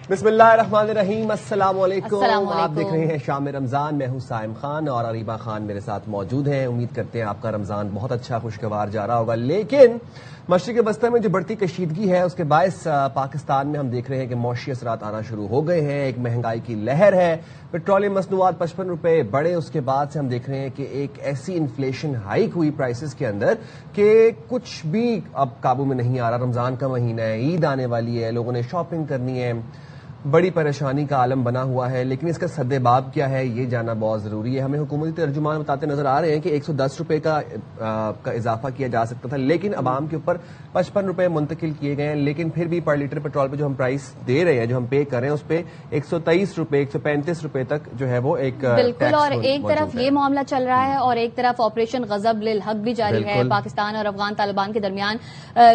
بسم اللہ الرحمن الرحیم، السلام علیکم۔ آپ دیکھ رہے ہیں شام رمضان، میں ہوں سائم خان اور عریبہ خان میرے ساتھ موجود ہیں۔ امید کرتے ہیں آپ کا رمضان بہت اچھا خوشگوار جا رہا ہوگا، لیکن مشرق وسطی میں جو بڑھتی کشیدگی ہے اس کے باعث پاکستان میں ہم دیکھ رہے ہیں کہ معاشی اثرات آنا شروع ہو گئے ہیں۔ ایک مہنگائی کی لہر ہے، پیٹرولیم مصنوعات 55 روپے بڑھے، اس کے بعد سے ہم دیکھ رہے ہیں کہ ایک ایسی انفلیشن ہائیک ہوئی پرائسز کے اندر کہ کچھ بھی اب قابو میں نہیں آ رہا۔ رمضان کا مہینہ ہے، عید آنے والی ہے، لوگوں نے شاپنگ کرنی ہے، بڑی پریشانی کا عالم بنا ہوا ہے، لیکن اس کا سدباب کیا ہے یہ جاننا بہت ضروری ہے۔ ہمیں حکومتی ترجمان بتاتے نظر آ رہے ہیں کہ 110 روپے کا اضافہ کیا جا سکتا تھا، لیکن عوام کے اوپر 55 روپے منتقل کیے گئے ہیں، لیکن پھر بھی پر لیٹر پیٹرول پہ جو ہم پرائس دے رہے ہیں، جو ہم پے کر رہے ہیں، اس پہ 123 روپے 135 روپے تک جو ہے وہ ایک بالکل۔ اور ایک طرف یہ معاملہ چل رہا ہے اور ایک طرف آپریشن غضب للحق بھی جاری ہے۔ پاکستان اور افغان طالبان کے درمیان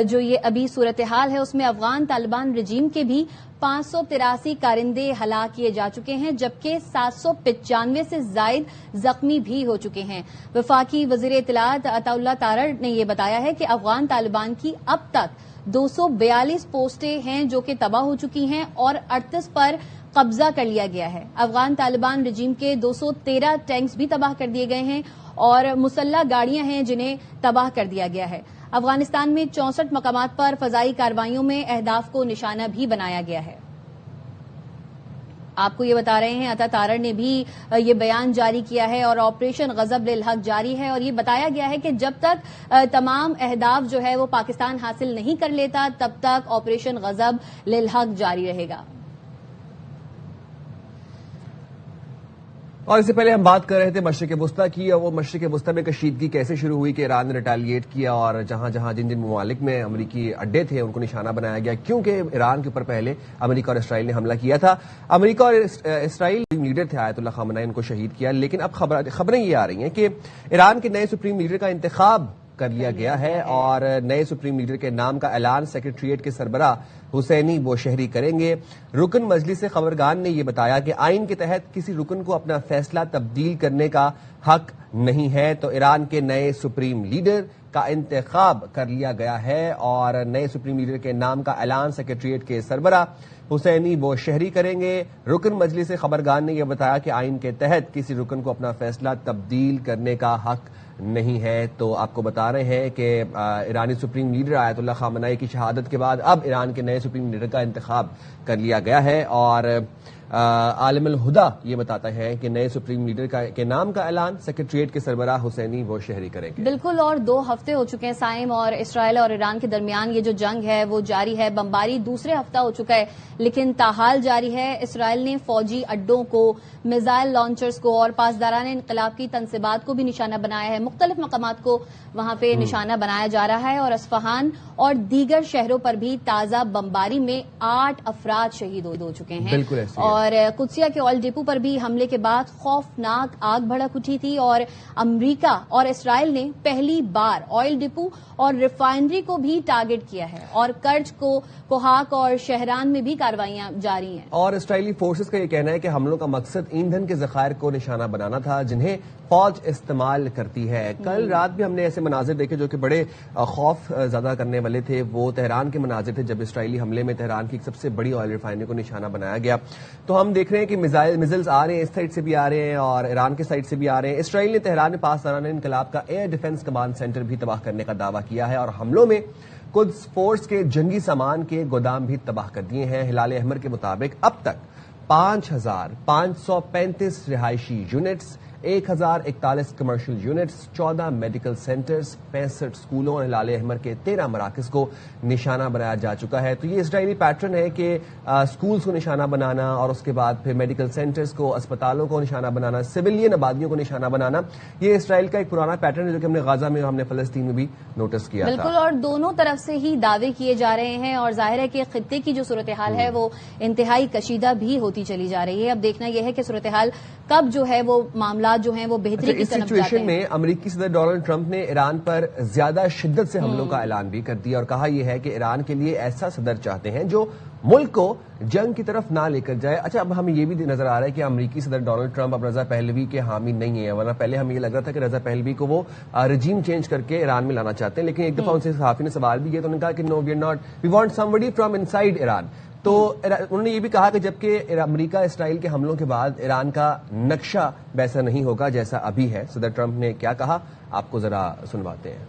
جو یہ ابھی صورتحال ہے اس میں افغان طالبان رجیم کے بھی 583 کارندے ہلاک کیے جا چکے ہیں، جبکہ 795 سے زائد زخمی بھی ہو چکے ہیں۔ وفاقی وزیر اطلاعات عطا اللہ تارڑ نے یہ بتایا ہے کہ افغان طالبان کی اب تک 242 پوسٹیں ہیں جو کہ تباہ ہو چکی ہیں اور 38 پر قبضہ کر لیا گیا ہے۔ افغان طالبان رجیم کے 213 ٹینکس بھی تباہ کر دیے گئے ہیں اور مسلح گاڑیاں ہیں جنہیں تباہ کر دیا گیا ہے۔ افغانستان میں 64 مقامات پر فضائی کارروائیوں میں اہداف کو نشانہ بھی بنایا گیا ہے۔ آپ کو یہ بتا رہے ہیں عطا تارڑ نے بھی یہ بیان جاری کیا ہے اور آپریشن غضب للحق جاری ہے، اور یہ بتایا گیا ہے کہ جب تک تمام اہداف جو ہے وہ پاکستان حاصل نہیں کر لیتا تب تک آپریشن غضب للحق جاری رہے گا۔ اور اس سے پہلے ہم بات کر رہے تھے مشرق وسطی کی، اور وہ مشرق وسطی میں کشیدگی کیسے شروع ہوئی کہ ایران نے ریٹیلیٹ کیا اور جہاں جہاں جن ممالک میں امریکی اڈے تھے ان کو نشانہ بنایا گیا، کیونکہ ایران کے اوپر پہلے امریکہ اور اسرائیل نے حملہ کیا تھا۔ امریکہ اور اسرائیل لیڈر تھے آیت اللہ خامنہ، ان کو شہید کیا، لیکن اب خبریں یہ آ رہی ہیں کہ ایران کے نئے سپریم لیڈر کا انتخاب کر لیا گیا ہے اور نئے سپریم لیڈر کے نام کا اعلان سیکریٹریٹ کے سربراہ حسینی بوشہری کریں گے۔ رکن مجلس خبرگان نے یہ بتایا کہ آئین کے تحت کسی رکن کو اپنا فیصلہ تبدیل کرنے کا حق نہیں ہے، تو ایران کے نئے سپریم لیڈر کا انتخاب کر لیا گیا ہے اور نئے سپریم لیڈر کے نام کا اعلان سیکریٹریٹ کے سربراہ حسینی بوشہری کریں گے۔ رکن مجلس خبرگان نے یہ بتایا کہ آئین کے تحت کسی رکن کو اپنا فیصلہ تبدیل کرنے کا حق نہیں ہے۔ تو آپ کو بتا رہے ہیں کہ ایرانی سپریم لیڈر آیت اللہ خامنہ کی شہادت کے بعد اب ایران کے نئے سپریم لیڈر کا انتخاب کر لیا گیا ہے، اور عالم الہدا یہ بتاتا ہے کہ نئے سپریم لیڈر کے نام کا اعلان سیکریٹریٹ کے سربراہ حسینی بوشہری کریں گے۔ بالکل، اور 2 ہفتے ہو چکے ہیں سائم، اور اسرائیل اور ایران کے درمیان یہ جو جنگ ہے وہ جاری ہے۔ بمباری دوسرے ہفتہ ہو چکا ہے لیکن تاحال جاری ہے۔ اسرائیل نے فوجی اڈوں کو، میزائل لانچرز کو اور پاسداران انقلاب کی تنصیبات کو بھی نشانہ بنایا ہے۔ مختلف مقامات کو وہاں پہ نشانہ بنایا جا رہا ہے، اور اصفہان اور دیگر شہروں پر بھی تازہ بمباری میں 8 افراد شہید ہو چکے ہیں۔ اور قدسیہ کے آئل ڈپو پر بھی حملے کے بعد خوفناک آگ بھڑک اٹھی تھی، اور امریکہ اور اسرائیل نے پہلی بار آئل ڈپو اور ریفائنری کو بھی ٹارگٹ کیا ہے، اور کرج کوہاک اور شہران میں بھی کارروائیاں جاری ہیں۔ اور اسرائیلی فورسز کا یہ کہنا ہے کہ حملوں کا مقصد ایندھن کے ذخائر کو نشانہ بنانا تھا جنہیں فوج استعمال کرتی ہے۔ کل رات بھی ہم نے ایسے مناظر دیکھے جو کہ بڑے خوف زدہ کرنے والے تھے۔ وہ تہران کے مناظر تھے جب اسرائیلی حملے میں تہران کی سب سے بڑی آئل ریفائنری کو نشانہ بنایا گیا۔ تو ہم دیکھ رہے ہیں کہ میزائلز آ رہے ہیں، اس سائڈ سے بھی آ رہے ہیں اور ایران کے سائڈ سے بھی آ رہے ہیں۔ اسرائیل نے تہران میں پاسداران انقلاب کا ایئر ڈیفنس کمانڈ سینٹر بھی تباہ کرنے کا دعویٰ کیا ہے، اور حملوں میں قدس فورس کے جنگی سامان کے گودام بھی تباہ کر دیے ہیں۔ ہلال احمر کے مطابق اب تک 5535 رہائشی units, 1041 commercial units, 14 medical centres, 65 سکولوں اور ہلال احمر کے 13 مراکز کو نشانہ بنایا جا چکا ہے۔ تو یہ اسرائیلی پیٹرن ہے کہ سکولز کو نشانہ بنانا اور اس کے بعد پھر میڈیکل سینٹرز کو، اسپتالوں کو نشانہ بنانا، سویلین آبادیوں کو نشانہ بنانا، یہ اسرائیل کا ایک پرانا پیٹرن ہے جو کہ ہم نے غزہ میں اور ہم نے فلسطین میں بھی نوٹس کیا تھا۔ بالکل، اور دونوں طرف سے ہی دعوے کیے جا رہے ہیں، اور ظاہر ہے کہ خطے کی جو صورتحال ہے وہ انتہائی کشیدہ بھی ہوتی چلی جا رہی ہے۔ اب دیکھنا یہ ہے کہ صورتحال کب جو ہے وہ معاملات جو ہیں وہ بہتری کی طرف جاتے ہیں۔ اس سچویشن میں امریکی صدر ڈونلڈ ٹرمپ نے ایران پر زیادہ شدت سے حملوں کا اعلان بھی کر دیا اور کہا یہ ہے کہ ایران کے لیے ایسا صدر چاہتے ہیں جو ملک کو جنگ کی طرف نہ لے کر جائے۔ اچھا، اب ہمیں یہ بھی نظر آ رہا ہے کہ امریکی صدر ڈونلڈ ٹرمپ اب رضا پہلوی کے حامی نہیں ہے، ورنہ پہلے ہمیں یہ لگ رہا تھا کہ رضا پہلوی کو وہ رجیم چینج کر کے ایران میں لانا چاہتے ہیں، لیکن ایک دفعہ ان سے صحافی نے سوال بھی کیا تو انہوں نے کہا کہ no we are not, we want somebody from inside Iran. تو انہوں نے یہ بھی کہا کہ جبکہ امریکہ اسرائیل کے حملوں کے بعد ایران کا نقشہ ویسا نہیں ہوگا جیسا ابھی ہے. صدر ٹرمپ نے کیا کہا آپ کو ذرا سنواتے ہیں.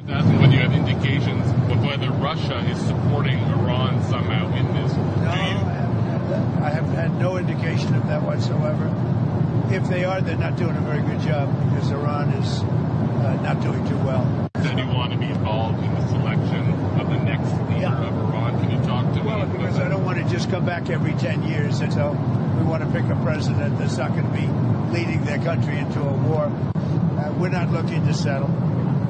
Whether you have indications of whether Russia is supporting Iran somehow in this. No, I have had no indication of that whatsoever. If they are, they're not doing a very good job because Iran is not doing too well. Said you want to be involved in the selection of the next leader of Iran. Can you talk to me? Well, because I don't want to just come back every 10 years and so we want to pick a president that's not going to be leading their country into a war. We're not looking to settle.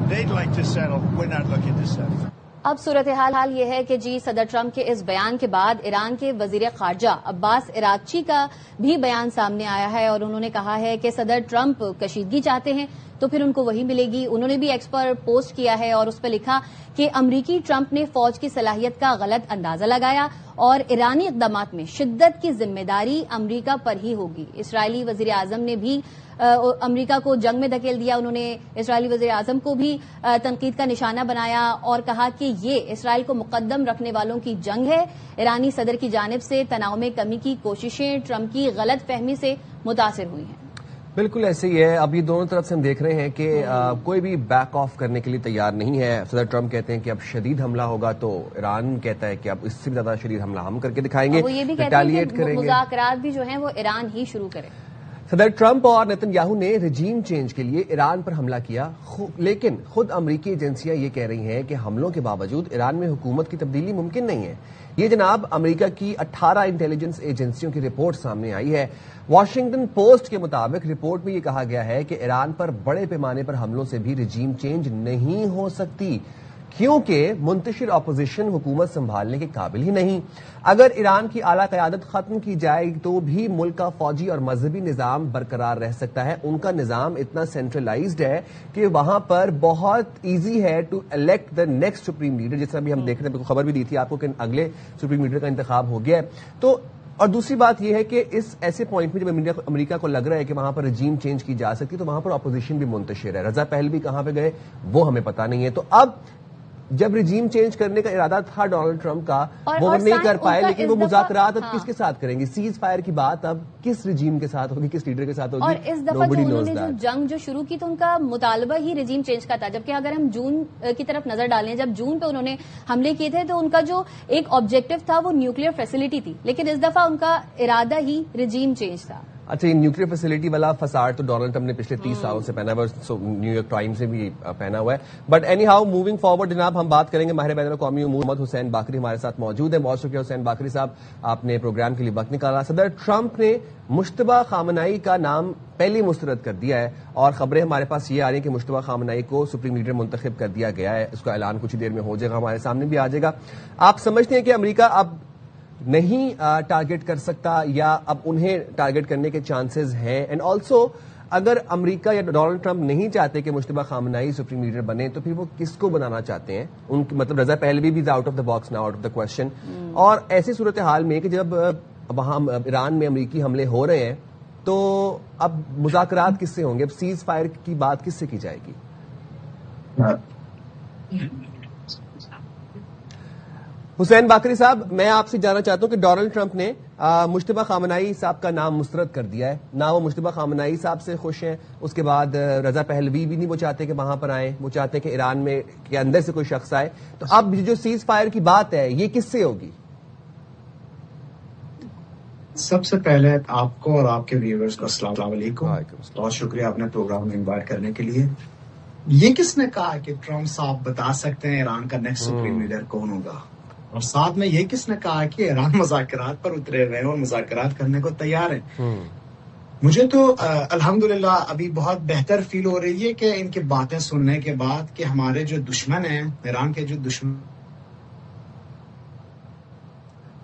They'd like to settle. We're not looking to settle. اب صورتحال یہ ہے کہ جی صدر Trump کے اس بیان کے بعد ایران کے وزیر خارجہ عباس عراقچی کا بھی بیان سامنے آیا ہے اور انہوں نے کہا ہے کہ صدر ٹرمپ کشیدگی چاہتے ہیں تو پھر ان کو وہی ملے گی. انہوں نے بھی ایکس پر پوسٹ کیا ہے اور اس پہ لکھا کہ امریکی ٹرمپ نے فوج کی صلاحیت کا غلط اندازہ لگایا اور ایرانی اقدامات میں شدت کی ذمہ داری امریکہ پر ہی ہوگی. اسرائیلی وزیر اعظم نے بھی امریکہ کو جنگ میں دھکیل دیا. انہوں نے اسرائیلی وزیر اعظم کو بھی تنقید کا نشانہ بنایا اور کہا کہ یہ اسرائیل کو مقدم رکھنے والوں کی جنگ ہے. ایرانی صدر کی جانب سے تناؤ میں کمی کی کوششیں ٹرمپ کی غلط فہمی سے متاثر ہوئی ہیں. بالکل ایسے ہی ہے. اب یہ دونوں طرف سے ہم دیکھ رہے ہیں کہ کوئی بھی بیک آف کرنے کے لیے تیار نہیں ہے. صدر ٹرمپ کہتے ہیں کہ اب شدید حملہ ہوگا تو ایران کہتا ہے کہ اب اس سے بھی زیادہ شدید حملہ ہم کر کے دکھائیں گے. وہ یہ بھی کہتے ہیں کہ مذاکرات بھی جو ہیں وہ ایران ہی شروع کرے. صدر ٹرمپ اور نیتن یاہو نے رجیم چینج کے لیے ایران پر حملہ کیا لیکن خود امریکی ایجنسیاں یہ کہہ رہی ہیں کہ حملوں کے باوجود ایران میں حکومت کی تبدیلی ممکن نہیں ہے. یہ جناب امریکہ کی 18 انٹیلیجنس ایجنسیوں کی رپورٹ سامنے آئی ہے. واشنگٹن پوسٹ کے مطابق رپورٹ میں یہ کہا گیا ہے کہ ایران پر بڑے پیمانے پر حملوں سے بھی رجیم چینج نہیں ہو سکتی کیونکہ منتشر اپوزیشن حکومت سنبھالنے کے قابل ہی نہیں. اگر ایران کی اعلیٰ قیادت ختم کی جائے تو بھی ملک کا فوجی اور مذہبی نظام برقرار رہ سکتا ہے. ان کا نظام اتنا سینٹرلائزڈ ہے کہ وہاں پر بہت ایزی ہے to elect the next supreme leader. جس طرح بھی ہم دیکھ رہے ہیں, خبر بھی دی تھی آپ کو کہ اگلے سپریم لیڈر کا انتخاب ہو گیا ہے. تو اور دوسری بات یہ ہے کہ اس ایسے پوائنٹ میں جب امریکہ کو لگ رہا ہے کہ وہاں پر رجیم چینج کی جا سکتی تو وہاں پر اپوزیشن بھی منتشر ہے. رضا پہلوی کہاں پہ گئے وہ ہمیں پتا نہیں ہے. تو اب جب رجیم چینج کرنے کا ارادہ تھا ڈونلڈ ٹرمپ کا وہ نہیں کر پائے لیکن وہ مذاکرات اب کس کے ساتھ کریں گے؟ سیز فائر کی بات اب کس رجیم کے ساتھ ہوگی, کس لیڈر کے ساتھ ہوگی؟ اور اس دفعہ جو انہوں نے جو جنگ جو شروع کی تو ان کا مطالبہ ہی رجیم چینج کا تھا. جبکہ اگر ہم جون کی طرف نظر ڈالیں, جب جون پہ انہوں نے حملے کیے تھے تو ان کا جو ایک آبجیکٹو تھا وہ نیوکلیر فیسلٹی تھی, لیکن اس دفعہ ان کا ارادہ ہی رجیم چینج تھا. اچھا, یہ نیوکلیر فیسلٹی والا فساد تو ڈونلڈ ٹرمپ نے پچھلے 30 سالوں سے پہنا ہوا ہے, نیو یارک ٹائمز سے بھی پہنا ہوا ہے. But any how moving forward جناب ہم بات کریں گے ماہر بین الاقوامی امور محمد حسین باقری ہمارے ساتھ موجود ہیں. بہت شکریہ حسین باقری صاحب, آپ نے پروگرام کے لیے وقت نکالا. صدر ٹرمپ نے مشتبہ خامنائی کا نام پہلے مسترد کر دیا ہے اور خبریں ہمارے پاس یہ آ رہی ہیں کہ مشتبہ خامنائی کو سپریم لیڈر منتخب کر دیا گیا ہے. اس کا اعلان کچھ ہی دیر میں ہو جائے گا, ہمارے سامنے بھی آ جائے گا. آپ سمجھتے ہیں کہ امریکہ اب نہیں ٹارگٹ کر سکتا یا اب انہیں ٹارگٹ کرنے کے چانسز ہیں؟ اینڈ آلسو اگر امریکہ یا ڈونلڈ ٹرمپ نہیں چاہتے کہ مشتبہ خامنائی سپریم لیڈر بنے تو پھر وہ کس کو بنانا چاہتے ہیں؟ ان مطلب رضا پہلوی بھی آؤٹ آف دا باکس نا, آؤٹ آف دا کوشچن. اور ایسی صورتحال میں کہ جب وہاں ایران میں امریکی حملے ہو رہے ہیں تو اب مذاکرات کس سے ہوں گے؟ اب سیز فائر کی بات کس سے کی جائے گی؟ حسین باقری صاحب, میں آپ سے جاننا چاہتا ہوں کہ ڈونلڈ ٹرمپ نے مشتبہ خامنائی صاحب کا نام مسترد کر دیا ہے, نہ وہ مشتبہ خامنائی صاحب سے خوش ہیں. اس کے بعد رضا پہلوی بھی نہیں وہ چاہتے کہ وہاں پر آئیں, وہ چاہتے کہ ایران میں کے اندر سے کوئی شخص آئے. تو اب جو سیز فائر کی بات ہے یہ کس سے ہوگی؟ سب سے پہلے آپ کو اور آپ کے ویورز کو السلام علیکم. بہت شکریہ آپ نے پروگرام میں انوائٹ کرنے کے لیے. یہ کس نے کہا کہ ٹرمپ صاحب بتا سکتے ہیں ایران کا نیکسٹ سپریم لیڈر کون ہوگا؟ اور ساتھ میں یہ کس نے کہا کہ ایران مذاکرات پر اترے ہوئے ہیں اور مذاکرات کرنے کو تیار ہیں؟ مجھے تو الحمدللہ ابھی بہت بہتر فیل ہو رہی ہے کہ ان کی باتیں سننے کے بعد کہ ہمارے جو دشمن ہیں, ایران کے جو دشمن.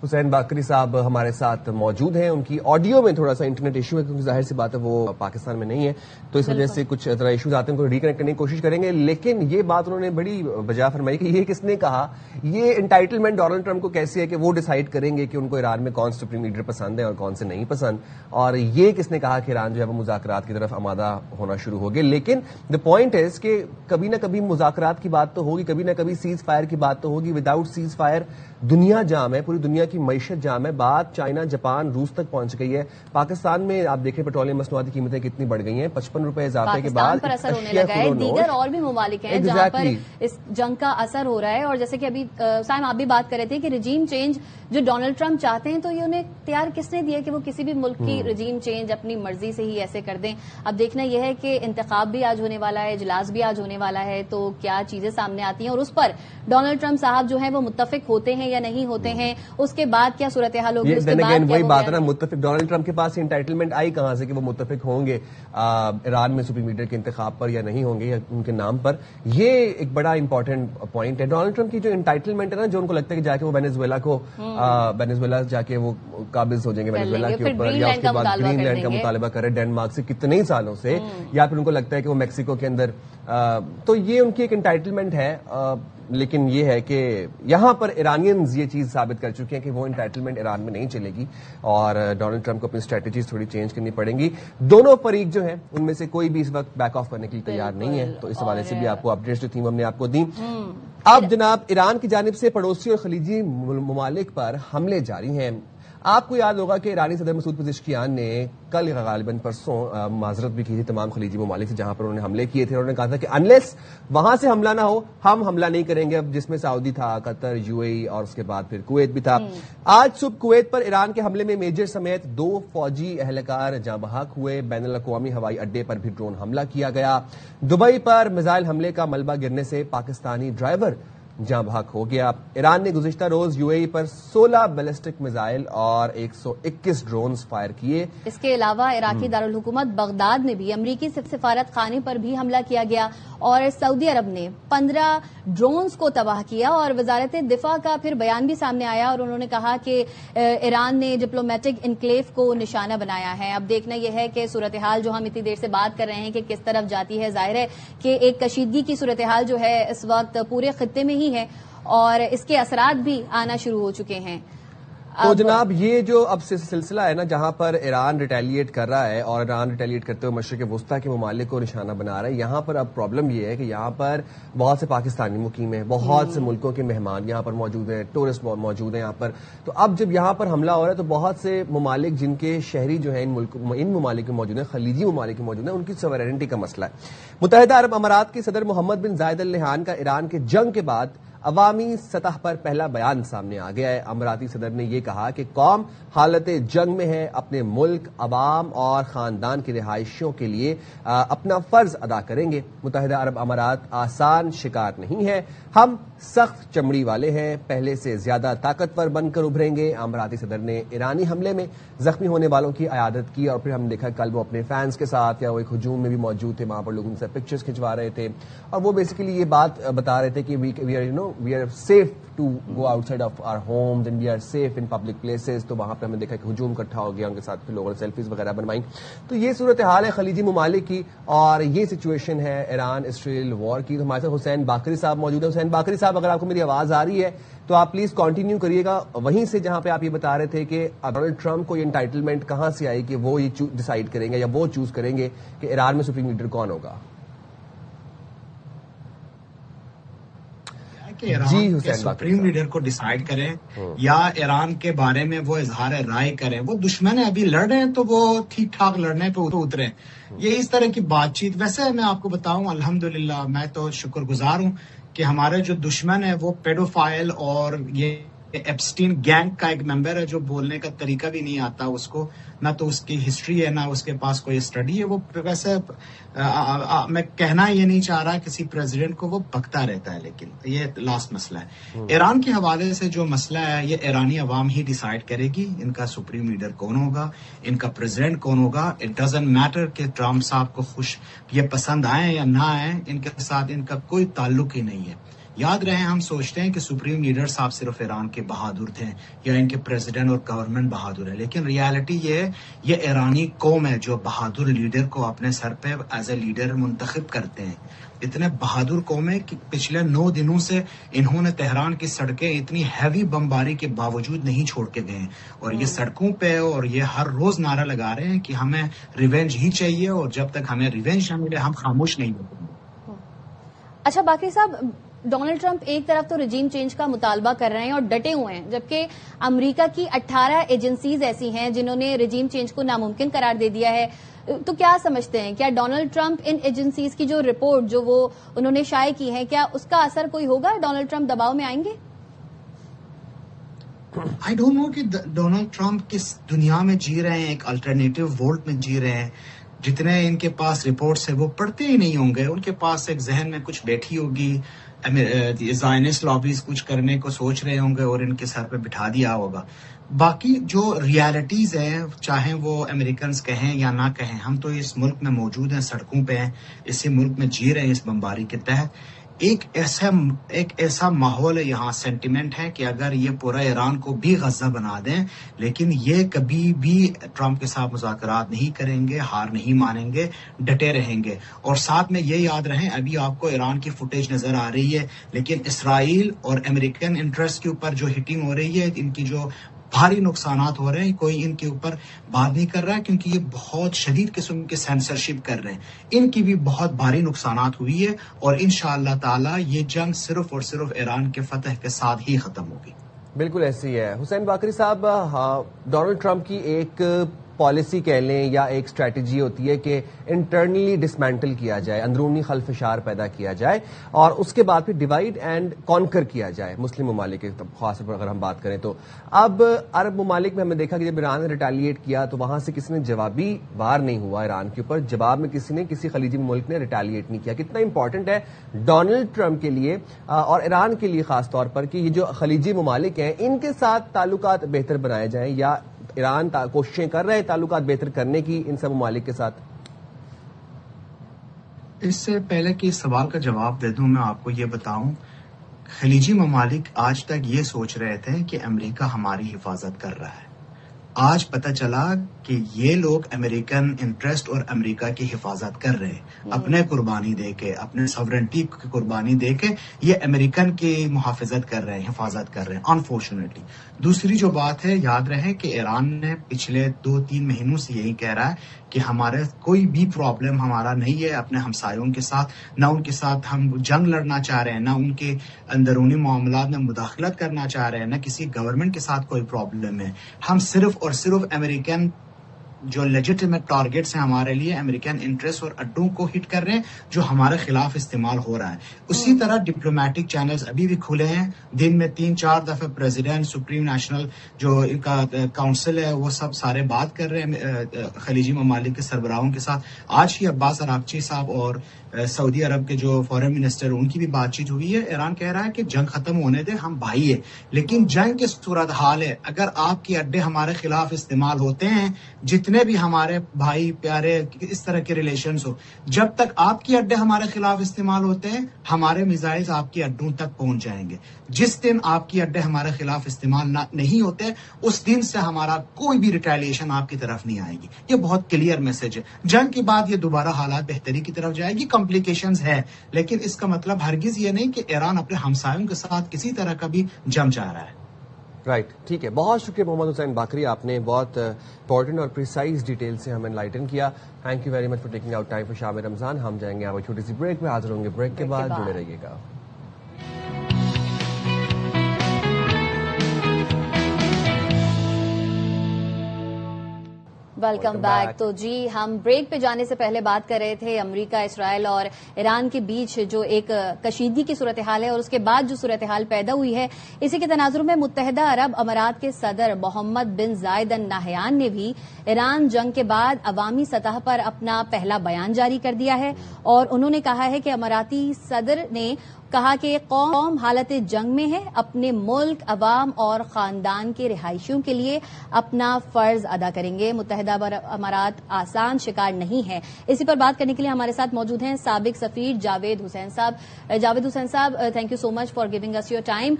حسین باقری صاحب ہمارے ساتھ موجود ہیں. ان کی آڈیو میں تھوڑا سا انٹرنیٹ ایشو ہے کیونکہ ظاہر سی بات ہے وہ پاکستان میں نہیں ہے, تو اس وجہ سے کچھ طرح ایشوز آتے ہیں, ان کو ریکنیکٹ کرنے کی کوشش کریں گے. لیکن یہ بات انہوں نے بڑی بجا فرمائی کہ یہ کس نے کہا, یہ انٹائٹلمنٹ ڈونلڈ ٹرمپ کو کیسی ہے کہ وہ ڈیسائیڈ کریں گے کہ ان کو ایران میں کون سپریم لیڈر پسند ہے اور کون سے نہیں پسند. اور یہ کس نے کہا کہ ایران جو ہے وہ مذاکرات کی طرف آمادہ ہونا شروع ہو گئے. لیکن دا پوائنٹ از کہ کبھی نہ کبھی مذاکرات کی بات تو ہوگی, کبھی نہ کبھی سیز فائر کی بات تو ہوگی. وداؤٹ سیز فائر دنیا جام ہے, پوری دنیا کی معیشت جام ہے. بات چائنا، جاپان، روس تک پہنچ گئی ہے. پاکستان میں آپ دیکھیں پیٹرولیم مصنوعات کی قیمتیں کتنی بڑھ گئی ہیں. 55 روپے اضافے کے بعد پر اثر ہونے لگا ہے. دیگر اور بھی ممالک ہیں جہاں پر اس جنگ کا اثر ہو رہا ہے. اور جیسے کہ ابھی سائم آپ بھی بات کر رہے تھے کہ رجیم چینج جو ڈونلڈ ٹرمپ چاہتے ہیں تو یہ انہیں اختیار کس نے دیا کہ وہ کسی بھی ملک کی رجیم چینج اپنی مرضی سے ہی ایسے کر دیں. اب دیکھنا یہ ہے کہ انتخاب بھی آج ہونے والا ہے، اجلاس بھی آج ہونے والا ہے، تو کیا چیزیں سامنے آتی ہیں اور اس پر ڈونلڈ ٹرمپ صاحب جو ہیں وہ متفق ہوتے ہیں یا نہیں ہوتے ہیں، اس کے بعد کیا صورتحال ہوگی. اس کے بعد وہی بات ہے نا، متفق ڈونلڈ ٹرمپ کے پاس انٹائٹلمنٹ آئی کہاں سے کہ وہ متفق ہوں گے ایران میں سپریم لیڈر کے انتخاب پر یا نہیں ہوں گے یا ان کے نام پر. یہ ایک بڑا امپورٹنٹ پوائنٹ ہے. ڈونلڈ ٹرمپ کی جو انٹائٹلمنٹ ہے نا، جو ان کو لگتا ہے کہ جا کے وہ وینیزویلا جا کے وہ قابض ہو جائیں گے وینیزویلا کے اوپر، یا اس کے بعد گرین لینڈ کا مطالبہ کر رہے ڈینمارک سے کتنے ہی سالوں سے، یا پھر ان کو لگتا ہے کہ وہ میکسیکو کے اندر، تو یہ ان کی ایک انٹائٹلمنٹ ہے. لیکن یہ ہے کہ یہاں پر ایرانینز یہ چیز ثابت کر چکے ہیں کہ وہ انٹائٹلمنٹ ایران میں نہیں چلے گی اور ڈونلڈ ٹرمپ کو اپنی اسٹریٹجیز تھوڑی چینج کرنی پڑیں گی. دونوں فریق جو ہیں ان میں سے کوئی بھی اس وقت بیک آف کرنے کے لیے تیار نہیں ہے. تو اس حوالے سے بھی آپ کو اپڈیٹس جو تھیں وہ ہم نے آپ کو دی. اب جناب ایران کی جانب سے پڑوسی اور خلیجی ممالک پر حملے جاری ہیں. آپ کو یاد ہوگا کہ ایرانی صدر مسعود پزشکیان نے کل غالباً پرسوں معذرت بھی کی تھی تمام خلیجی ممالک سے جہاں پر انہوں نے حملے کیے تھے. انہوں نے کہا تھا کہ انلیس وہاں سے حملہ نہ ہو ہم حملہ نہیں کریں گے. اب جس میں سعودی تھا، قطر، یو اے ای اور اس کے بعد پھر کویت بھی تھا. آج صبح کویت پر ایران کے حملے میں میجر سمیت 2 فوجی اہلکار جاں بحق ہوئے. بین الاقوامی ہوائی اڈے پر بھی ڈرون حملہ کیا گیا. دبئی پر میزائل حملے کا ملبہ گرنے سے پاکستانی ڈرائیور جاں بحق ہو گیا. ایران نے گزشتہ روز یو اے ای پر 16 بیلسٹک میزائل اور 121 ڈرونز فائر کیے. اس کے علاوہ عراقی دارالحکومت بغداد میں بھی امریکی سفارت خانے پر بھی حملہ کیا گیا اور سعودی عرب نے 15 ڈرونز کو تباہ کیا. اور وزارت دفاع کا پھر بیان بھی سامنے آیا اور انہوں نے کہا کہ ایران نے ڈپلومیٹک انکلیو کو نشانہ بنایا ہے. اب دیکھنا یہ ہے کہ صورتحال جو ہم اتنی دیر سے بات کر رہے ہیں کہ کس طرف جاتی ہے. ظاہر ہے کہ ایک کشیدگی کی صورتحال جو ہے اس وقت پورے خطے میں ہی ہے اور اس کے اثرات بھی آنا شروع ہو چکے ہیں. تو جناب یہ جو اب سلسلہ ہے نا جہاں پر ایران ریٹیلیٹ کر رہا ہے اور ایران ریٹیلیٹ کرتے ہوئے مشرق وسطیٰ کے ممالک کو نشانہ بنا رہا ہے، یہاں پر اب پرابلم یہ ہے کہ یہاں پر بہت سے پاکستانی مقیم ہیں، بہت سے ملکوں کے مہمان یہاں پر موجود ہیں، ٹورسٹ موجود ہیں یہاں پر. تو اب جب یہاں پر حملہ ہو رہا ہے تو بہت سے ممالک جن کے شہری جو ہیں ان ممالک میں موجود ہیں، خلیجی ممالک میں موجود ہیں، ان کی سوورینٹی کا مسئلہ ہے. متحدہ عرب امارات کے صدر محمد بن زائد ال نہیان کا ایران کے جنگ کے بعد عوامی سطح پر پہلا بیان سامنے آ گیا ہے. اماراتی صدر نے یہ کہا کہ قوم حالت جنگ میں ہے، اپنے ملک، عوام اور خاندان کے رہائشیوں کے لیے اپنا فرض ادا کریں گے. متحدہ عرب امارات آسان شکار نہیں ہے، ہم سخت چمڑی والے ہیں، پہلے سے زیادہ طاقتور بن کر ابھریں گے. اماراتی صدر نے ایرانی حملے میں زخمی ہونے والوں کی عیادت کی اور پھر ہم نے دیکھا کل وہ اپنے فینس کے ساتھ یا وہ ایک ہجوم میں بھی موجود تھے، وہاں پر لوگ ان سے پکچرز کھنچوا رہے تھے اور وہ بیسیکلی یہ بات بتا رہے تھے کہ we are safe to go outside of our homes and we are safe in public places. تو وہاں پہ ہم نے دیکھا کہ ہجوم اکٹھا ہو گیا، ان کے ساتھ پھر لوگوں نے سیلفیز وغیرہ بنوائیں. تو یہ صورتحال ہے خلیجی ممالک کی اور یہ سچویشن ہے ایران اسرائیل وار کی. تو ہمارے ساتھ حسین باقری صاحب موجود ہیں. حسین باقری صاحب اگر آپ کو میری آواز آ رہی ہے تو آپ پلیز کنٹینیو کریے گا وہیں سے جہاں پہ آپ یہ بتا رہے تھے کہ ڈونلڈ ٹرمپ کو یہ انٹائٹلمنٹ کہاں سے آئی کہ وہ یہ ڈیسائیڈ کریں گے یا وہ چوز کریں گے کہ ایران میں سپریم لیڈر کون ہوگا. جی حسین سپریم لیڈر کو ڈیسائیڈ کریں یا ایران کے بارے میں وہ اظہار رائے کریں. وہ دشمن ابھی لڑ رہے ہیں تو وہ ٹھیک ٹھاک لڑنے پہ اترے. یہ اس طرح کی بات چیت. ویسے میں آپ کو بتاؤں الحمدللہ میں تو شکر گزار ہوں کہ ہمارے جو دشمن ہے وہ پیڈوفائل اور یہ ایپسٹین گینگ کا ایک ممبر ہے جو بولنے کا طریقہ بھی نہیں آتا اس کو، نہ تو اس کی ہسٹری ہے نہ اس کے پاس کوئی اسٹڈی ہے. وہ ویسے میں کہنا یہ نہیں چاہ رہا کسی پریزیڈنٹ کو، وہ بکتا رہتا ہے. لیکن یہ لاسٹ مسئلہ ہے. ایران کے حوالے سے جو مسئلہ ہے یہ ایرانی عوام ہی ڈیسائیڈ کرے گی ان کا سپریم لیڈر کون ہوگا، ان کا پریزیڈنٹ کون ہوگا. اٹ ڈزنٹ میٹر کہ ٹرمپ صاحب کو یہ پسند آئے یا نہ آئے، ان کے ساتھ ان کا کوئی تعلق ہی نہیں ہے. یاد رہے ہم سوچتے ہیں کہ سپریم لیڈر صاحب صرف ایران کے بہادر تھے یا ان کے پریزیڈنٹ اور گورنمنٹ بہادر ہے، لیکن ریالٹی یہ ایرانی قوم ہے جو بہادر لیڈر کو اپنے سر پہ ایز اے لیڈر منتخب کرتے ہیں. اتنے بہادر قوم ہے کہ پچھلے 9 دنوں سے انہوں نے تہران کی سڑکیں اتنی ہیوی بمباری کے باوجود نہیں چھوڑ کے گئے اور یہ سڑکوں پہ اور یہ ہر روز نعرہ لگا رہے ہیں کہ ہمیں ریونج ہی چاہیے اور جب تک ہمیں ریونج نہ ملے ہم خاموش نہیں ہوتے. اچھا باقی صاحب ڈونلڈ ٹرمپ ایک طرف تو رجیم چینج کا مطالبہ کر رہے ہیں اور ڈٹے ہوئے ہیں، جبکہ امریکہ کی 18 ایجنسیز ایسی ہیں جنہوں نے رجیم چینج کو ناممکن قرار دے دیا ہے. تو کیا سمجھتے ہیں، کیا ڈونلڈ ٹرمپ ان ایجنسیز کی جو رپورٹ جو وہ انہوں نے شائع کی ہے، کیا اس کا اثر کوئی ہوگا؟ ڈونلڈ ٹرمپ دباؤ میں آئیں گے؟ آئی ڈونٹ نو کہ ڈونلڈ ٹرمپ کس دنیا میں جی رہے ہیں، ایک الٹرنیٹو ورلڈ میں جی رہے ہیں. جتنے ان کے پاس رپورٹس ہیں وہ پڑھتے ہی نہیں ہوں گے. ان کے پاس ایک ذہن میں کچھ بیٹھی ہوگی، زائنسٹ لابیز کچھ کرنے کو سوچ رہے ہوں گے اور ان کے سر پہ بٹھا دیا ہوگا. باقی جو ریالٹیز ہیں، چاہے وہ امریکنز کہیں یا نہ کہیں، ہم تو اس ملک میں موجود ہیں، سڑکوں پہ ہیں، اسی ملک میں جی رہے ہیں اس بمباری کے تحت. ایک ایسا ماحول ہے یہاں، سینٹیمنٹ ہے کہ اگر یہ پورا ایران کو بھی غزہ بنا دیں، لیکن یہ کبھی بھی ٹرمپ کے ساتھ مذاکرات نہیں کریں گے، ہار نہیں مانیں گے، ڈٹے رہیں گے. اور ساتھ میں یہ یاد رہیں، ابھی آپ کو ایران کی فوٹیج نظر آ رہی ہے، لیکن اسرائیل اور امریکن انٹرسٹ کے اوپر جو ہٹنگ ہو رہی ہے، ان کی جو بھاری نقصانات ہو رہے ہیں، کوئی ان کے اوپر بات نہیں کر رہا ہے، کیونکہ یہ بہت شدید قسم کے سینسرشپ کر رہے ہیں. ان کی بھی بہت بھاری نقصانات ہوئی ہے، اور انشاءاللہ تعالی یہ جنگ صرف اور صرف ایران کے فتح کے ساتھ ہی ختم ہوگی. بالکل ایسی ہے. حسین باقری صاحب، ڈونلڈ ٹرمپ کی ایک پالیسی کہہ لیں یا ایک اسٹریٹجی ہوتی ہے کہ انٹرنلی ڈسمینٹل کیا جائے، اندرونی خلفشار پیدا کیا جائے اور اس کے بعد پھر ڈیوائڈ اینڈ کانکر کیا جائے مسلم ممالک کے خاص طور پر اگر ہم بات کریں تو. اب عرب ممالک میں ہم نے دیکھا کہ جب ایران نے ریٹیلیٹ کیا تو وہاں سے کسی نے جوابی وار نہیں ہوا ایران کے اوپر، جواب میں کسی خلیجی ملک نے ریٹیلیٹ نہیں کیا. کتنا امپورٹنٹ ہے ڈونلڈ ٹرمپ کے لیے اور ایران کے لیے خاص طور پر کہ یہ جو خلیجی ممالک ہیں ان کے ساتھ تعلقات بہتر بنائے جائیں، یا ایران کوششیں کر رہے ہیں تعلقات بہتر کرنے کی ان سب ممالک کے ساتھ؟ اس سے پہلے کہ اس سوال کا جواب دے دوں، میں آپ کو یہ بتاؤں، خلیجی ممالک آج تک یہ سوچ رہے تھے کہ امریکہ ہماری حفاظت کر رہا ہے. آج پتہ چلا کہ یہ لوگ امریکن انٹرسٹ اور امریکہ کی حفاظت کر رہے ہیں، اپنے قربانی دے کے، اپنے ساورنٹی کی قربانی دے کے یہ امریکن کی محافظت کر رہے ہیں، حفاظت کر رہے ہیں انفارچونیٹلی. دوسری جو بات ہے، یاد رہے کہ ایران نے پچھلے 2-3 مہینوں سے یہی کہہ رہا ہے کہ ہمارے کوئی بھی پرابلم ہمارا نہیں ہے اپنے ہمسایوں کے ساتھ، نہ ان کے ساتھ ہم جنگ لڑنا چاہ رہے ہیں، نہ ان کے اندرونی معاملات میں مداخلت کرنا چاہ رہے ہیں، نہ کسی گورنمنٹ کے ساتھ کوئی پرابلم ہے. ہم صرف اور صرف امریکن جو لیجیٹیمیٹ ٹارگیٹس ہیں ہمارے لیے، امریکن انٹرسٹ اور اڈوں کو ہٹ کر رہے ہیں جو ہمارے خلاف استعمال ہو رہا ہے. اسی طرح ڈپلومیٹک چینلز ابھی بھی کھلے ہیں، دن میں 3-4 دفعہ پریزیڈنٹ، سپریم نیشنل جو ان کا کاؤنسل ہے وہ سب سارے بات کر رہے ہیں خلیجی ممالک کے سربراہوں کے ساتھ. آج ہی عباس عراقچی صاحب اور سعودی عرب کے جو فارن منسٹر ان کی بھی بات چیت ہوئی ہے. ایران کہہ رہا ہے کہ جنگ ختم ہونے دے، ہم بھائی ہیں، لیکن جنگ کی صورتحال ہے اگر آپ کے اڈے ہمارے خلاف استعمال ہوتے ہیں، جتنے بھی ہمارے بھائی پیارے اس طرح کے ریلیشنز ہو، جب تک آپ کے اڈے ہمارے خلاف استعمال ہوتے ہیں ہمارے میزائلز آپ کے اڈوں تک پہنچ جائیں گے. جس دن آپ کے اڈے ہمارے خلاف استعمال نہیں ہوتے اس دن سے ہمارا کوئی بھی ریٹیلیشن آپ کی طرف نہیں آئے گی. یہ بہت کلیئر میسج ہے. جنگ کے بعد یہ دوبارہ حالات بہتری کی طرف جائے گی، کمپلیکیشنز ہے، لیکن اس کا مطلب ہرگز یہ نہیں کہ ایران اپنے ہمسایوں کے ساتھ کسی طرح کا بھی جنگ چاہ رہا ہے. رائٹ، ٹھیک ہے. بہت شکریہ محمد حسین باقری، آپ نے بہت امپورٹنٹ اور پریسائز ڈیٹیل سے ہمیں انلائٹن کیا. Thank you very much for taking out time for شام رمضان. ہم جائیں گے آپ چھوٹی سی بریک میں، حاضر ہوں گے بریک کے بعد، جڑے رہیے گا. Welcome back. تو جی، ہم بریک پہ جانے سے پہلے بات کر رہے تھے امریکہ، اسرائیل اور ایران کے بیچ جو ایک کشیدگی کی صورتحال ہے اور اس کے بعد جو صورتحال پیدا ہوئی ہے، اسی کے تناظر میں متحدہ عرب امارات کے صدر محمد بن زائد ال نہیان نے بھی ایران جنگ کے بعد عوامی سطح پر اپنا پہلا بیان جاری کر دیا ہے اور انہوں نے کہا ہے کہ اماراتی صدر نے کہا کہ قوم حالت جنگ میں ہے، اپنے ملک، عوام اور خاندان کے رہائشیوں کے لیے اپنا فرض ادا کریں گے. متحدہ امارات آسان شکار نہیں ہے. اسی پر بات کرنے کے لیے ہمارے ساتھ موجود ہیں سابق سفیر جاوید حسین صاحب. جاوید حسین صاحب، thank you so much for giving us your time.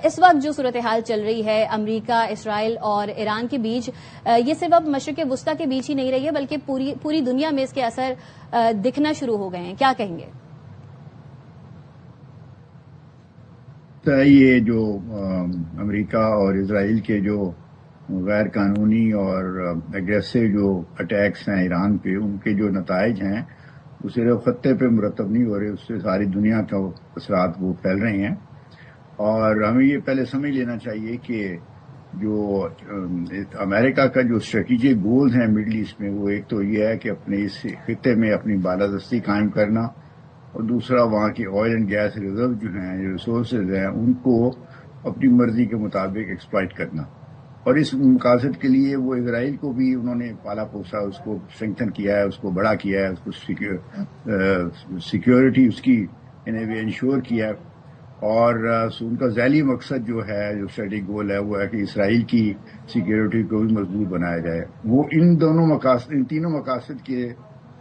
اس وقت جو صورتحال چل رہی ہے امریکہ، اسرائیل اور ایران کے بیچ، یہ صرف اب مشرق وسطیٰ کے بیچ ہی نہیں رہی ہے بلکہ پوری دنیا میں اس کے اثر دکھنا شروع ہو گئے ہیں. کیا کہیں گے؟ یہ جو امریکہ اور اسرائیل کے جو غیر قانونی اور اگریسو جو اٹیکس ہیں ایران پہ، ان کے جو نتائج ہیں وہ صرف خطے پہ مرتب نہیں ہو رہے، اس سے ساری دنیا کا اثرات وہ پھیل رہے ہیں. اور ہمیں یہ پہلے سمجھ لینا چاہیے کہ جو امریکہ کا جو اسٹریٹجک گولز ہیں مڈل ایسٹ میں، وہ ایک تو یہ ہے کہ اپنے اس خطے میں اپنی بالادستی قائم کرنا، اور دوسرا وہاں کی آئل اینڈ گیس ریزرو جو ہیں، جو ریسورسز ہیں، ان کو اپنی مرضی کے مطابق ایکسپلائٹ کرنا. اور اس مقاصد کے لیے وہ اسرائیل کو بھی انہوں نے پالا پوسا، اس کو اسٹرینگتھن کیا ہے، اس کو بڑا کیا ہے، اس کو سیکیورٹی اس کی انشور کیا ہے. اور ان کا ذیلی مقصد جو ہے، جو اسٹریٹجک گول ہے، وہ ہے کہ اسرائیل کی سیکیورٹی کو بھی مضبوط بنایا جائے. وہ ان تینوں مقاصد کے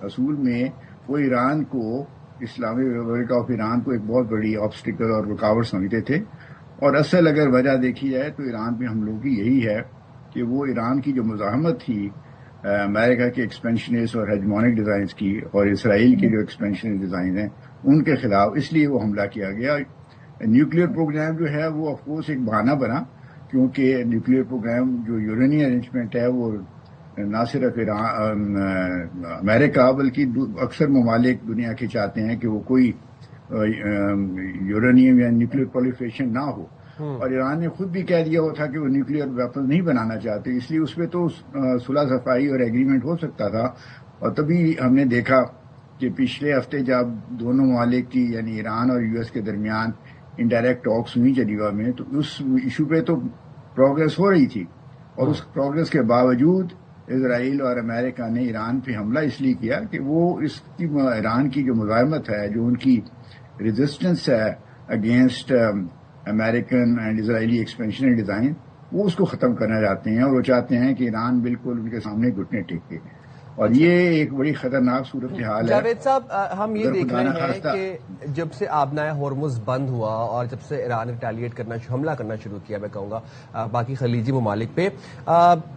اصول میں وہ ایران کو، اسلامی ریپبلک آف ایران کو ایک بہت بڑی آبسٹیکل اور رکاوٹ سمجھتے تھے. اور اصل اگر وجہ دیکھی جائے تو ایران پہ حملوں کی یہی ہے کہ وہ ایران کی جو مزاحمت تھی امریکہ کے ایکسپینشنسٹ اور ہیجمونک ڈیزائنز کی، اور اسرائیل کے جو ایکسپینشنسٹ ڈیزائن ہیں ان کے خلاف، اس لیے وہ حملہ کیا گیا. نیوکلیئر پروگرام جو ہے وہ آف کورس ایک بہانہ بنا، کیونکہ نیوکلیئر پروگرام جو یورینیم ارینجمنٹ ہے وہ نہ صرف امریکہ بلکہ اکثر ممالک دنیا کے چاہتے ہیں کہ وہ کوئی یورینیم یا نیوکلیئر پرولیفریشن نہ ہو. اور ایران نے خود بھی کہہ دیا ہوا تھا کہ وہ نیوکلیئر ویپن نہیں بنانا چاہتے، اس لیے اس پہ تو صلح صفائی اور ایگریمنٹ ہو سکتا تھا. اور تبھی ہم نے دیکھا کہ پچھلے ہفتے جب دونوں ممالک کی یعنی ایران اور یو ایس کے درمیان انڈائریکٹ ٹاکس ہوئی جنیوا میں، تو اس ایشو پہ تو پروگرس ہو رہی تھی. اور اس پروگرس کے باوجود اسرائیل اور امریکہ نے ایران پہ حملہ اس لیے کیا کہ وہ اس کی ایران کی جو مزاحمت ہے، جو ان کی ریزسٹنس ہے against American and Israeli expansion design, وہ اس کو ختم کرنا چاہتے ہیں. اور وہ چاہتے ہیں کہ ایران بالکل ان کے سامنے گھٹنے ٹیکے. اور یہ ایک بڑی خطرناک صورتحال ہے. جاوید صاحب، ہم یہ دیکھ رہے ہیں کہ جب سے آبنائے ہرمز بند ہوا اور جب سے ایران ریٹیلیٹ کرنا، حملہ کرنا شروع کیا، میں کہوں گا باقی خلیجی ممالک پہ،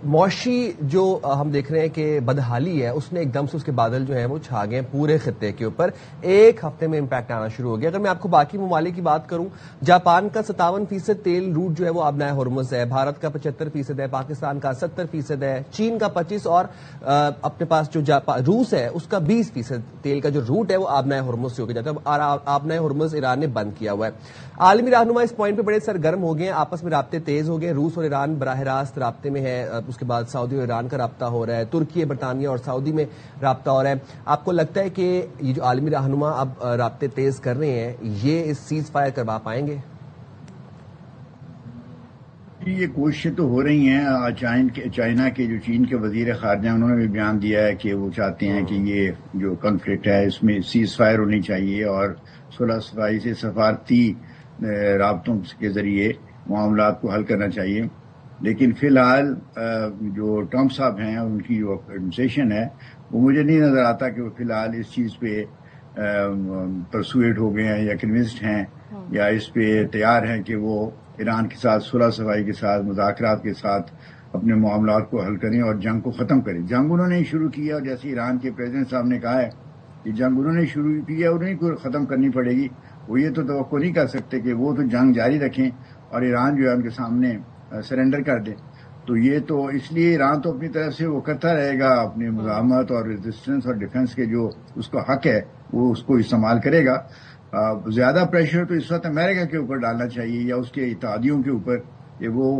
معاشی جو ہم دیکھ رہے ہیں کہ بدحالی ہے، اس نے ایک دم سے اس کے بادل جو ہیں وہ چھا گئے پورے خطے کے اوپر. ایک ہفتے میں امپیکٹ آنا شروع ہو گیا. اگر میں آپ کو باقی ممالک کی بات کروں، جاپان کا 57% تیل روٹ جو ہے وہ آبنائے ہرمز ہے، بھارت کا 75% ہے، پاکستان کا 70% ہے، چین کا 25%، اور اپنے پاس جو روس ہے اس کا 20% تیل کا جو روٹ ہے وہ آبنائے ہرمز سے ہو کے جاتا ہے. اور آبنائے ہرمز ایران نے بند کیا ہوا ہے. عالمی رہنما اس پوائنٹ پہ بڑے سرگرم ہو گئے ہیں، آپس میں رابطے تیز ہو گئے. روس اور ایران براہ راست رابطے میں ہے، اس کے بعد سعودی اور ایران کا رابطہ ہو رہا ہے، ترکی، برطانیہ اور سعودی میں رابطہ ہو رہا ہے. آپ کو لگتا ہے کہ یہ جو عالمی رہنما اب رابطے تیز کر رہے ہیں، یہ اس سیز فائر کروا پائیں گے؟ یہ کوششیں تو ہو رہی ہیں. چائنا کے جو چین کے وزیر خارجہ، انہوں نے بھی بیان دیا ہے کہ وہ چاہتے ہیں کہ یہ جو کنفلکٹ ہے اس میں سیز فائر ہونی چاہیے اور صلح صفائی سے سفارتی رابطوں کے ذریعے معاملات کو حل کرنا چاہیے. لیکن فی الحال جو ٹرمپ صاحب ہیں، ان کی جو ایڈمنسٹریشن ہے، وہ مجھے نہیں نظر آتا کہ وہ فی الحال اس چیز پہ پرسویٹ ہو گئے ہیں یا کنوینسڈ ہیں یا اس پہ تیار ہیں کہ وہ ایران کے ساتھ صلح صفائی کے ساتھ، مذاکرات کے ساتھ اپنے معاملات کو حل کریں اور جنگ کو ختم کریں. جنگ انہوں نے شروع کیا، اور جیسے ایران کے پریزیڈنٹ صاحب نے کہا ہے کہ جنگ انہوں نے شروع کی ہے، انہیں کو ختم کرنی پڑے گی. وہ یہ تو توقع نہیں کر سکتے کہ وہ تو جنگ جاری رکھیں اور ایران جو ہے ان کے سامنے سرنڈر کر دے. تو یہ تو اس لیے ایران تو اپنی طرف سے وہ کرتا رہے گا، اپنی مزاحمت اور ریزسٹنس اور ڈیفنس کے جو اس کا حق ہے وہ اس کو استعمال کرے گا. زیادہ پریشر تو اس وقت امریکہ کے اوپر ڈالنا چاہیے یا اس کے اتحادیوں کے اوپر کہ وہ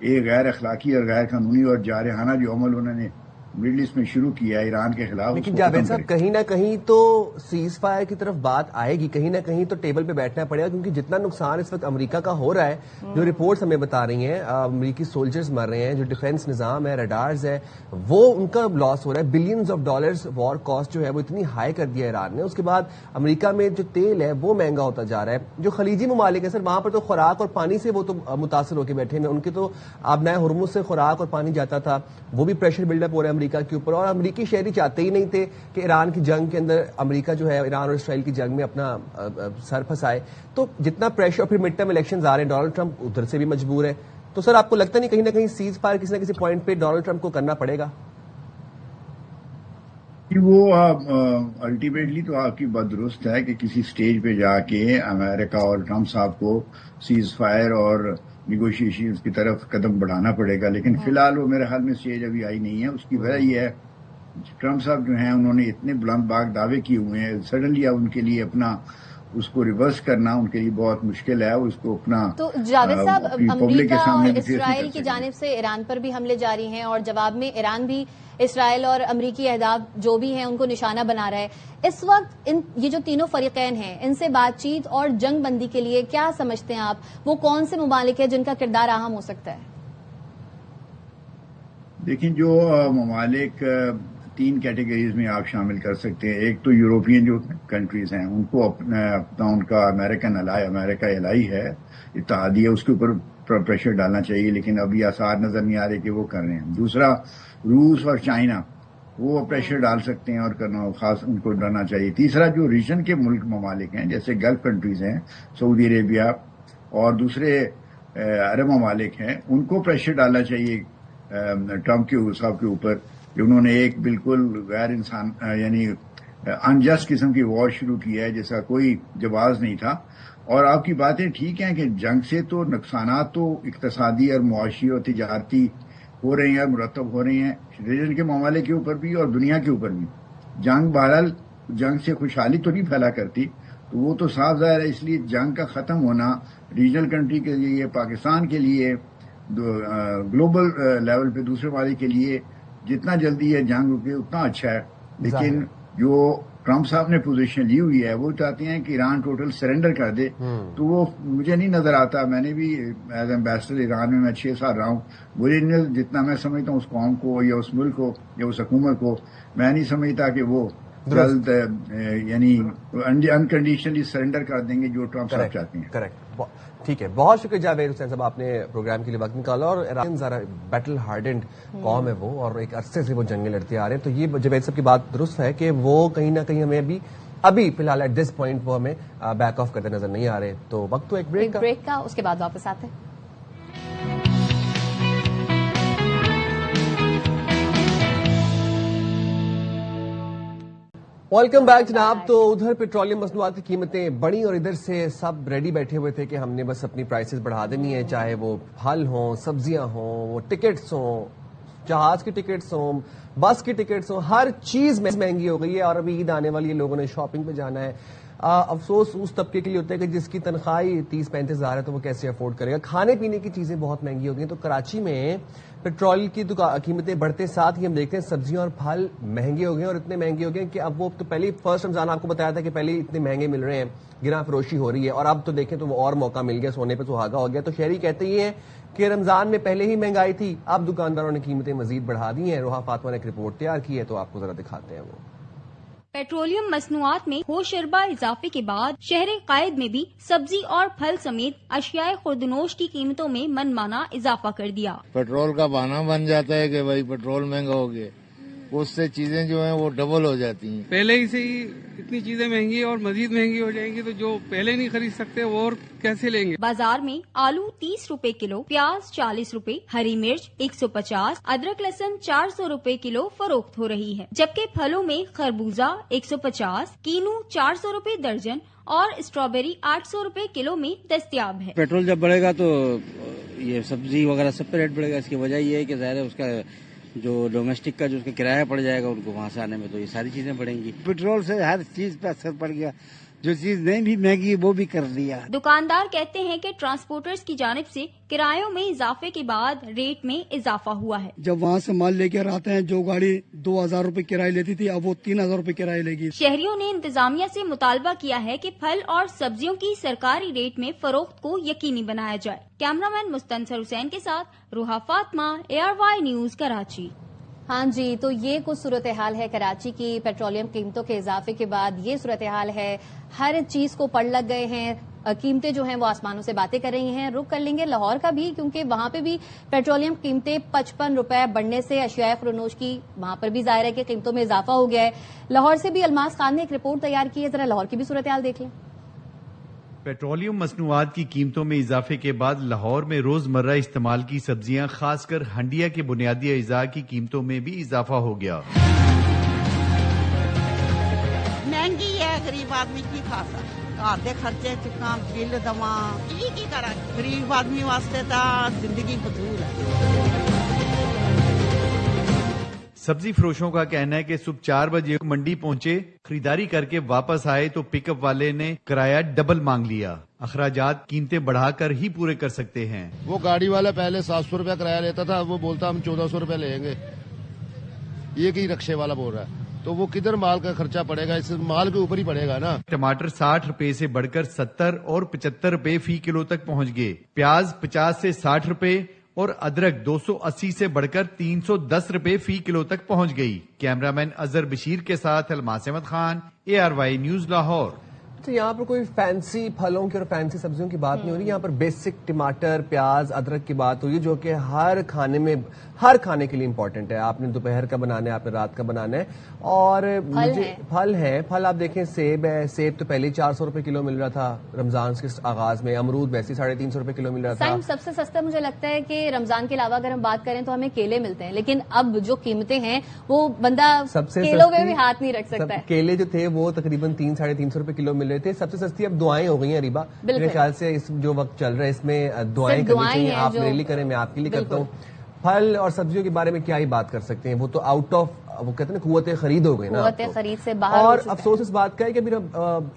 ایک غیر اخلاقی اور غیر قانونی اور جارحانہ جو عمل انہوں نے مڈل ایسٹ میں شروع کیا ہے ایران کے خلاف. لیکن جاوید صاحب، کہیں نہ کہیں تو سیز فائر کی طرف بات آئے گی، کہیں نہ کہیں تو ٹیبل پہ بیٹھنا پڑے گا، کیونکہ جتنا نقصان اس وقت امریکہ کا ہو رہا ہے، جو رپورٹس ہمیں بتا رہی ہیں، امریکی سولجرز مر رہے ہیں، جو ڈیفنس نظام ہے، ریڈارز ہے، وہ ان کا لاس ہو رہا ہے. Billions of dollars war cost جو ہے وہ اتنی ہائی کر دیا ایران نے. اس کے بعد امریکہ میں جو تیل ہے وہ مہنگا ہوتا جا رہا ہے. جو خلیجی ممالک ہیں سر، وہاں پر تو خوراک اور پانی سے وہ تو متاثر ہو کے بیٹھے ہیں. ان کے تو آبنائے ہرمز سے خوراک اور پانی جاتا تھا، وہ بھی پریشر بلڈ اپ ہو رہا ہے امریکہ کے اوپر. اور امریکی شہری چاہتے ہی نہیں تھے کہ ایران کی جنگ کے اندر امریکہ جو ہے ایران اور اسرائیل کی جنگ میں اپنا سر پھنسائے. تو جتنا پریشر، پھر مڈ ٹرم الیکشنز آ رہے ہیں، ڈونلڈ ٹرمپ ادھر سے بھی مجبور ہے. تو سر آپ کو لگتا نہیں کہیں نہ کہیں سیز فائر کسی نہ کسی پوائنٹ پہ ڈونلڈ ٹرمپ کو کرنا پڑے گا؟ وہ الٹیمیٹلی تو آپ کی بات درست ہے کہ کسی سٹیج پہ جا کے امریکہ اور ٹرمپ صاحب کو سیز فائر اور نیگوشیشنز کی طرف قدم بڑھانا پڑے گا. لیکن فی الحال وہ میرے خیال میں سٹیج ابھی آئی نہیں ہے. اس کی وجہ یہ ہے ٹرمپ صاحب جو ہیں انہوں نے اتنے بلند باغ دعوے کیے ہوئے ہیں, سڈنلی اب ان کے لیے اپنا اس کو ریورس کرنا ان کے لیے بہت مشکل ہے. اس کو اپنا تو جاوید صاحب, امریکہ اور اسرائیل کی کی جانب سے ایران پر بھی حملے جاری ہیں اور جواب میں ایران بھی اسرائیل اور امریکی اہداف جو بھی ہیں ان کو نشانہ بنا رہا ہے. اس وقت یہ جو تینوں فریقین ہیں ان سے بات چیت اور جنگ بندی کے لیے کیا سمجھتے ہیں آپ, وہ کون سے ممالک ہیں جن کا کردار اہم ہو سکتا ہے؟ دیکھیں, جو ممالک 3 کیٹیگریز میں آپ شامل کر سکتے ہیں. ایک تو یوروپین جو کنٹریز ہیں ان کو اپنا ان کا امریکہ الائی ہے, اتحادیہ, اس کے اوپر پریشر ڈالنا چاہیے, لیکن ابھی آثار نظر نہیں آ رہے کہ وہ کر رہے ہیں. دوسرا روس اور چائنا, وہ پریشر ڈال سکتے ہیں اور کرنا خاص ان کو ڈرنا چاہیے. تیسرا جو ریجن کے ملک ممالک ہیں جیسے گلف کنٹریز ہیں, سعودی عربیہ اور دوسرے عرب ممالک ہیں, ان کو پریشر ڈالنا چاہیے ٹرمپ کے صاحب کے اوپر کہ انہوں نے ایک بالکل غیر انسان یعنی انجسٹ قسم کی وار شروع کی ہے جیسا کوئی جواز نہیں تھا. اور آپ کی باتیں ٹھیک ہیں کہ جنگ سے تو نقصانات تو اقتصادی اور معاشی اور تجارتی ہو رہے ہیں اور مرتب ہو رہے ہیں ریجن کے ممالک کے اوپر بھی اور دنیا کے اوپر بھی. جنگ بہرحال جنگ سے خوشحالی تو نہیں پھیلا کرتی, تو وہ تو صاف ظاہر ہے. اس لیے جنگ کا ختم ہونا ریجنل کنٹری کے لیے, پاکستان کے لیے, گلوبل لیول پہ دوسرے ممالک کے لیے جتنا جلدی ہے جنگ رکے اتنا اچھا ہے. لیکن جو ٹرمپ صاحب نے پوزیشن لی ہوئی ہے وہ چاہتے ہیں کہ ایران ٹوٹل سرنڈر کر دے, تو وہ مجھے نہیں نظر آتا. میں نے بھی ایز ایمبیسڈر ایران میں 6 سال رہا ہوں, مجھے جتنا میں سمجھتا ہوں اس قوم کو یا اس ملک کو یا اس حکومت کو, میں نہیں سمجھتا کہ وہ جلد یعنی انکنڈیشنلی سرنڈر کر دیں گے جو ٹرمپ صاحب چاہتے ہیں. کریکٹ, ٹھیک ہے. بہت شکریہ جاوید حسین صاحب, آپ نے پروگرام کے لیے وقت نکالا. اور ایران ذرا بیٹل ہارڈنڈ قوم ہے وہ, اور ایک عرصے سے وہ جنگیں لڑتے آ رہے ہیں. تو یہ جاوید صاحب کی بات درست ہے کہ وہ کہیں نہ کہیں ہمیں ابھی فی الحال ایٹ دس پوائنٹ وہ ہمیں بیک آف کرتے نظر نہیں آ رہے. تو وقت تو ایک بریک کا, اس کے بعد واپس آتے ہیں. ویلکم بیک جناب. تو ادھر پیٹرولیم مصنوعات کی قیمتیں بڑی اور ادھر سے سب ریڈی بیٹھے ہوئے تھے کہ ہم نے بس اپنی پرائسز بڑھا دینی ہے, چاہے وہ پھل ہوں, سبزیاں ہوں, وہ ٹکٹس ہوں, جہاز کی ٹکٹس ہوں, بس کی ٹکٹس ہوں, ہر چیز مہنگی ہو گئی ہے. اور ابھی عید آنے والی ہے, لوگوں نے شاپنگ پہ جانا ہے. افسوس اس طبقے کے لیے ہوتا ہے کہ جس کی تنخواہ 30-35 ہزار ہے تو وہ کیسے افورڈ کرے گا. کھانے پینے کی چیزیں بہت مہنگی ہو گئی ہیں. تو کراچی میں پیٹرول کی قیمتیں بڑھتے ساتھ ہی ہم دیکھتے ہیں سبزیاں اور پھل مہنگے ہو گئے, اور اتنے مہنگے ہو گئے کہ اب وہ تو پہلے فرسٹ رمضان آپ کو بتایا تھا کہ پہلے اتنے مہنگے مل رہے ہیں, گراں فروشی ہو رہی ہے, اور اب تو دیکھیں تو وہ اور موقع مل گیا, سونے پہ سہاگا ہو گیا. تو شہری کہتے ہی ہیں کہ رمضان میں پہلے ہی مہنگائی تھی, اب دکانداروں نے قیمتیں مزید بڑھا دی ہیں. روحا فاطمہ نے ایک رپورٹ تیار کی ہے, تو آپ کو ذرا دکھاتے ہیں. وہ پیٹرولیم مصنوعات میں ہوشربا اضافے کے بعد شہر قائد میں بھی سبزی اور پھل سمیت اشیاء خوردنوش کی قیمتوں میں من مانا اضافہ کر دیا. پیٹرول کا بہانہ بن جاتا ہے کہ بھائی پیٹرول مہنگا ہو گیا, اس سے چیزیں جو ہیں وہ ڈبل ہو جاتی ہیں. پہلے ہی سے ہی اتنی چیزیں مہنگی اور مزید مہنگی ہو جائیں گی تو جو پہلے نہیں خرید سکتے وہ اور کیسے لیں گے. بازار میں آلو 30 روپے کلو, پیاز 40 روپے, ہری مرچ 150, ادرک لہسن 400 روپے کلو فروخت ہو رہی ہے. جبکہ پھلوں میں خربوزہ 150, کینو 400 روپے درجن اور اسٹرابیری 800 روپے کلو میں دستیاب ہے. پیٹرول جب بڑھے گا تو یہ سبزی وغیرہ سب پہ ریٹ بڑھے گا. اس کی وجہ یہ ہے کہ ظاہر ہے اس کا جو ڈومیسٹک کا جو اس کا کرایہ پڑ جائے گا ان کو وہاں سے آنے میں, تو یہ ساری چیزیں بڑھیں گی. پیٹرول سے ہر چیز پہ اثر پڑ گیا, جو چیز نہیں بھی مہنگی وہ بھی کر دیا. دکاندار کہتے ہیں کہ ٹرانسپورٹرز کی جانب سے کرایوں میں اضافے کے بعد ریٹ میں اضافہ ہوا ہے. جب وہاں سے مال لے کر آتے ہیں, جو گاڑی 2000 روپے کرایہ لیتی تھی اب وہ 3000 روپے کرایہ لے گی. شہریوں نے انتظامیہ سے مطالبہ کیا ہے کہ پھل اور سبزیوں کی سرکاری ریٹ میں فروخت کو یقینی بنایا جائے. کیمرہ مین مستنصر حسین کے ساتھ روحا فاطمہ, ARY نیوز, کراچی. ہاں جی, تو یہ کچھ صورتحال ہے کراچی کی. پیٹرولیم قیمتوں کے اضافے کے بعد یہ صورتحال ہے, ہر چیز کو پڑ لگ گئے ہیں, قیمتیں جو ہیں وہ آسمانوں سے باتیں کر رہی ہیں. رک کر لیں گے لاہور کا بھی, کیونکہ وہاں پہ بھی پیٹرولیم قیمتیں 55 روپے بڑھنے سے اشیاء خوردنوش کی وہاں پر بھی ظاہر ہے کہ قیمتوں میں اضافہ ہو گیا ہے. لاہور سے بھی الماس خان نے ایک رپورٹ تیار کی ہے, ذرا لاہور کی بھی صورتحال دیکھ لیں. پیٹرولیم مصنوعات کی قیمتوں میں اضافے کے بعد لاہور میں روزمرہ استعمال کی سبزیاں خاص کر ہنڈیا کے بنیادی اجزاء کی قیمتوں میں بھی اضافہ ہو گیا. مہنگی ہے, غریب آدمی کی کھا سکتا, گھر دے خرچے چکاں, بل دواں, کی کرا, غریب آدمی واسطے تا زندگی فضول ہے. سبزی فروشوں کا کہنا ہے کہ صبح 4 بجے منڈی پہنچے، خریداری کر کے واپس آئے تو پک اپ والے نے کرایہ ڈبل مانگ لیا۔ اخراجات قیمتیں بڑھا کر ہی پورے کر سکتے ہیں۔ وہ گاڑی والا پہلے 700 روپے کرایہ لیتا تھا، وہ بولتا ہم 1400 روپے لیں گے، یہ کہ رکشے والا بول رہا ہے، تو وہ کدھر مال کا خرچہ پڑے گا؟ اس مال کے اوپر ہی پڑے گا نا۔ ٹماٹر 60 روپے سے بڑھ کر 70 اور 75 روپے فی کلو تک پہنچ گئے، پیاز 50 سے 60 روپے اور ادرک 280 سے بڑھ کر 310 روپے فی کلو تک پہنچ گئی۔ کیمرامین اظہر بشیر کے ساتھ الماس احمد خان، ARY نیوز لاہور۔ تو یہاں پر کوئی فینسی پھلوں کی اور فینسی سبزیوں کی بات نہیں ہو رہی، یہاں پر بیسک ٹماٹر، پیاز، ادرک کی بات ہو رہی ہے، جو کہ ہر کھانے کے لیے امپورٹنٹ ہے۔ آپ نے دوپہر کا بنانا ہے، آپ نے رات کا بنانا ہے۔ اور پھل آپ دیکھیں، سیب ہے، سیب تو پہلے 400 روپے کلو مل رہا تھا رمضان کے آغاز میں، امرود ویسے 350 روپے کلو مل رہا تھا۔ سب سے سستا مجھے لگتا ہے کہ رمضان کے علاوہ اگر ہم بات کریں تو ہمیں کیلے ملتے ہیں، لیکن اب جو قیمتیں ہیں وہ بندہ کیلوں میں بھی ہاتھ نہیں رکھ سکتا ہے۔ کیلے جو تھے وہ تقریباً 300-350 روپے کلو مل رہے تھے۔ سب سے سستی اب دعائیں ہو گئی ہیں ریبا، میرے خیال سے اس جو وقت چل رہا ہے اس میں دعائیں کرنی چاہیے۔ آپ میرے لیے کریں، میں آپ کے لیے کرتا ہوں۔ پھل اور سبزیوں کے بارے میں کیا ہی بات کر سکتے ہیں، وہ تو آؤٹ آف، وہ کہتے ہیں نا، قوت خرید ہو گئی نا، قوت خرید سے باہر۔ اور افسوس اس بات کا ہے کہ ابھی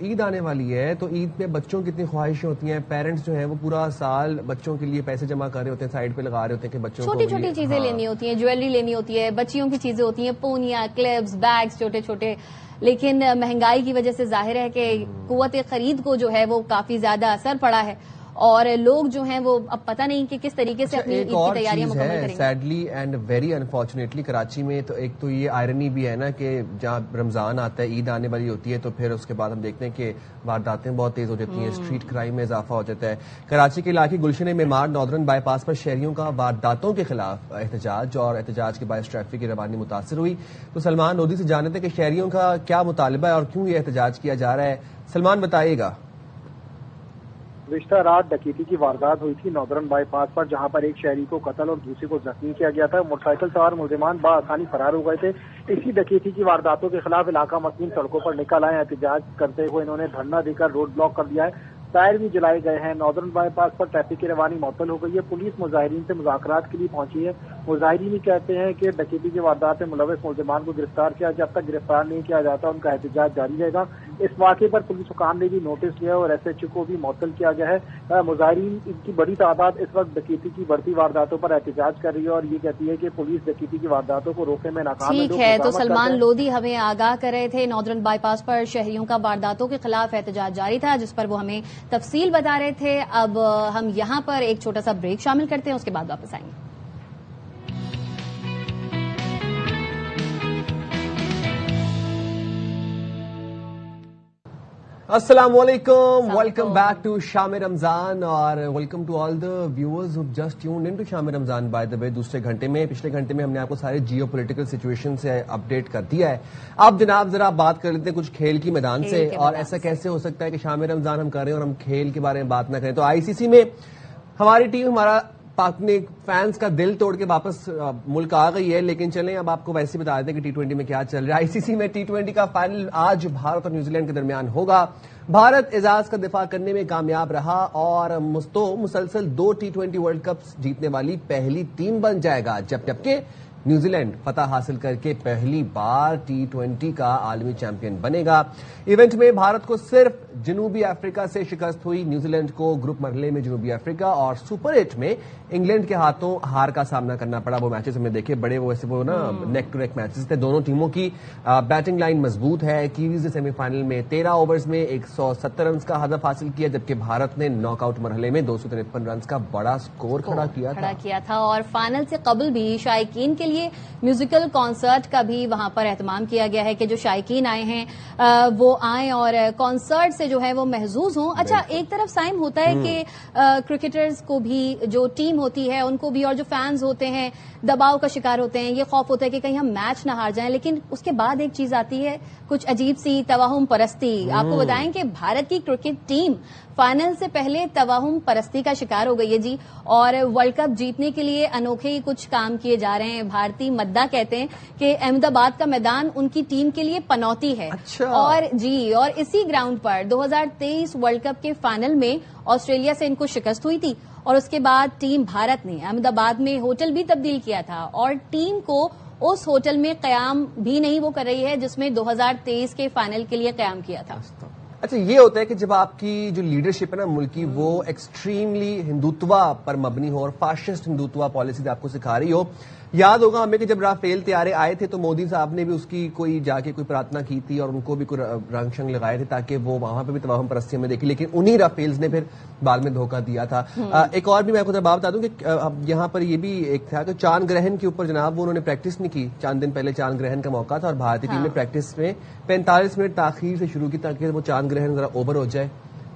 عید آنے والی ہے، تو عید میں بچوں کی اتنی خواہشیں ہوتی ہیں، پیرنٹس جو ہیں وہ پورا سال بچوں کے لیے پیسے جمع کر رہے ہوتے ہیں، سائڈ پہ لگا رہے ہوتے ہیں کہ بچوں کو چھوٹی چھوٹی چیزیں لینی ہوتی ہیں، جیولری لینی ہوتی ہے، بچیوں کی چیزیں ہوتی ہیں، پونیاں، کلپس، بیگز چھوٹے چھوٹے، لیکن مہنگائی کی وجہ سے ظاہر ہے کہ قوت خرید کو جو ہے وہ کافی زیادہ اثر پڑا ہے، اور لوگ جو ہیں وہ اب پتہ نہیں کہ کس طریقے سے اپنی عید کی تیاریاں مکمل کریں گے۔ Sadly and very unfortunately Karachi میں تو ایک تو یہ آئرنی بھی ہے نا کہ جہاں رمضان آتا ہے، عید آنے والی ہوتی ہے، تو پھر اس کے بعد ہم دیکھتے ہیں کہ وارداتیں بہت تیز ہو جاتی ہیں، اسٹریٹ کرائم میں اضافہ ہو جاتا ہے۔ کراچی کے علاقے گلشن معمار ناردرن بائی پاس پر شہریوں کا وارداتوں کے خلاف احتجاج، اور احتجاج کے باعث ٹریفک کی روانی متاثر ہوئی۔ تو سلمان لودھی سے جانتے ہیں کہ شہریوں کا کیا مطالبہ ہے اور کیوں یہ احتجاج کیا جا رہا ہے۔ سلمان بتائیے گا۔ گزشتہ رات ڈکیتی کی واردات ہوئی تھی ناردرن بائی پاس پر، جہاں پر ایک شہری کو قتل اور دوسرے کو زخمی کیا گیا تھا۔ موٹر سائیکل سوار ملزمان بآسانی فرار ہو گئے تھے۔ اسی ڈکیتی کی وارداتوں کے خلاف علاقہ مسئولین سڑکوں پر نکل آئے، احتجاج کرتے ہوئے انہوں نے دھرنا دے کر روڈ بلاک کر دیا ہے، ٹائر بھی جلائے گئے ہیں۔ Northern by pass per traffic کی روانی معطل ہو گئی ہے۔ پولیس مظاہرین سے مذاکرات کے لیے پہنچی ہے۔ مظاہرین ہی کہتے ہیں کہ ڈکیتی کی واردات میں ملوث ملزمان کو گرفتار کیا، جب تک گرفتار نہیں کیا جاتا ان کا احتجاج جاری رہے گا۔ اس واقعے پر پولیس حکام نے بھی نوٹس لیا اور SHO کو بھی معطل کیا گیا ہے۔ مظاہرین کی بڑی تعداد اس وقت ڈکیتی کی بڑھتی وارداتوں پر احتجاج کر رہی ہے اور یہ کہتی ہے کہ پولیس ڈکیتی کی وارداتوں کو روکنے میں ناکام ہے۔ ٹھیک ہے، تو سلمان لودھی ہمیں آگاہ کر رہے تھے ناردرن بائی پاس پر شہریوں کا وارداتوں کے خلاف احتجاج جاری تھا، جس پر وہ ہمیں تفصیل بتا رہے تھے۔ اب ہم یہاں پر ایک چھوٹا سا بریک شامل کرتے ہیں، اس کے بعد واپس آئیں گے۔ السلام علیکم، welcome back to Sham Ramzan, اور welcome to all the viewers who just tuned in to Sham Ramzan. By the وے، دوسرے گھنٹے میں، پچھلے گھنٹے میں ہم نے آپ کو سارے جیو پولیٹیکل سچویشن سے اپڈیٹ کر دیا ہے۔ اب جناب ذرا بات کر لیتے ہیں کچھ کھیل کی میدان سے، اور ایسا کیسے ہو سکتا ہے کہ شام رمضان ہم کر رہے ہیں اور ہم کھیل کے بارے میں بات نہ کریں۔ تو ICC میں ہماری ٹیم، ہمارا پاکستانی فینس کا دل توڑ کے واپس ملک آ گئی ہے، لیکن چلیں اب آپ کو ویسے بتا دیتے ہیں کہ T20 میں کیا چل رہا ہے۔ ICC میں T20 کا فائنل آج بھارت اور نیوزی لینڈ کے درمیان ہوگا۔ بھارت اعزاز کا دفاع کرنے میں کامیاب رہا اور مسلسل 2 T20 ورلڈ کپس جیتنے والی پہلی ٹیم بن جائے گا، جبکہ نیوزی لینڈ فتح حاصل کر کے پہلی بار T20 کا عالمی چیمپئن بنے گا۔ ایونٹ میں بھارت کو صرف جنوبی افریقہ سے شکست ہوئی، نیوزی لینڈ کو گروپ مرحلے میں جنوبی افریقہ اور سپر 8 میں انگلینڈ کے ہاتھوں ہار کا سامنا کرنا پڑا۔ وہ میچز ہم نے دیکھے، بڑے وہ نیک ٹو نیک میچز تھے۔ دونوں ٹیموں کی بیٹنگ لائن مضبوط ہے۔ کیویز نے سیمی فائنل میں 13 اوورز میں 170 رنز کا ہدف حاصل کیا، جبکہ بھارت نے ناک آؤٹ مرحلے میں 253 رنز کا بڑا سکور کھڑا کیا تھا۔ اور فائنل سے قبل بھی شائقین کے لیے میوزیکل کانسرٹ کا بھی وہاں پر اہتمام کیا گیا ہے کہ جو شائقین آئے ہیں وہ آئیں اور کانسرٹ سے جو ہے وہ محظوظ ہوں۔ اچھا، ایک طرف سائم ہوتا ہے کہ کرکٹرز کو بھی، جو ٹیم ہوتی ہے ان کو بھی، اور جو فینز ہوتے ہیں دباؤ کا شکار ہوتے ہیں، یہ خوف ہوتا ہے کہ کہیں ہم میچ نہ ہار جائیں، لیکن اس کے بعد ایک چیز آتی ہے، کچھ عجیب سی توہم پرستی۔ آپ کو بتائیں کہ بھارت کی کرکٹ ٹیم فائنل سے پہلے توہم پرستی کا شکار ہو گئی ہے جی، اور ورلڈ کپ جیتنے کے لیے انوکھے ہی کچھ کام کیے جا رہے ہیں۔ بھارتی مداح کہتے ہیں کہ احمد آباد کا میدان ان کی ٹیم کے لیے پنوتی ہے۔ اور اور اسی گراؤنڈ پر 2023 ورلڈ کپ کے فائنل میں آسٹریلیا سے ان کو شکست ہوئی تھی، اور اس کے بعد ٹیم بھارت نے احمد آباد میں ہوٹل بھی تبدیل کیا تھا اور ٹیم کو اس ہوٹل میں قیام بھی نہیں وہ کر رہی ہے جس میں 2023 کے فائنل کے لیے قیام کیا تھا. اچھا یہ ہوتا ہے کہ جب آپ کی جو لیڈرشپ ہے نا ملک کی وہ ایکسٹریملی ہندوتوا پر مبنی ہو اور فاشسٹ ہندوتوا پالیسی آپ کو سکھا رہی ہو. یاد ہوگا ہمیں کہ جب رافیل طیارے آئے تھے تو مودی صاحب نے بھی اس کی کوئی جا کے کوئی پرارتھنا کی تھی اور ان کو بھی کوئی رنگ شنگ لگائے تھے تاکہ وہ وہاں پہ بھی توہم پرستی ہمیں دیکھی, لیکن انہی رافیلز نے پھر بعد میں دھوکہ دیا تھا. ایک اور بھی میں آپ کو بات بتا دوں کہ یہاں پر یہ بھی ایک تھا کہ چاند گرہن کے اوپر جناب وہ انہوں نے پریکٹس نہیں کی. چاند دن پہلے چاند گرہن کا موقع تھا اور بھارتی ٹیم نے پریکٹس میں 45 منٹ تاخیر سے شروع کی تاکہ وہ چاند گرہن ذرا اوور ہو جائے,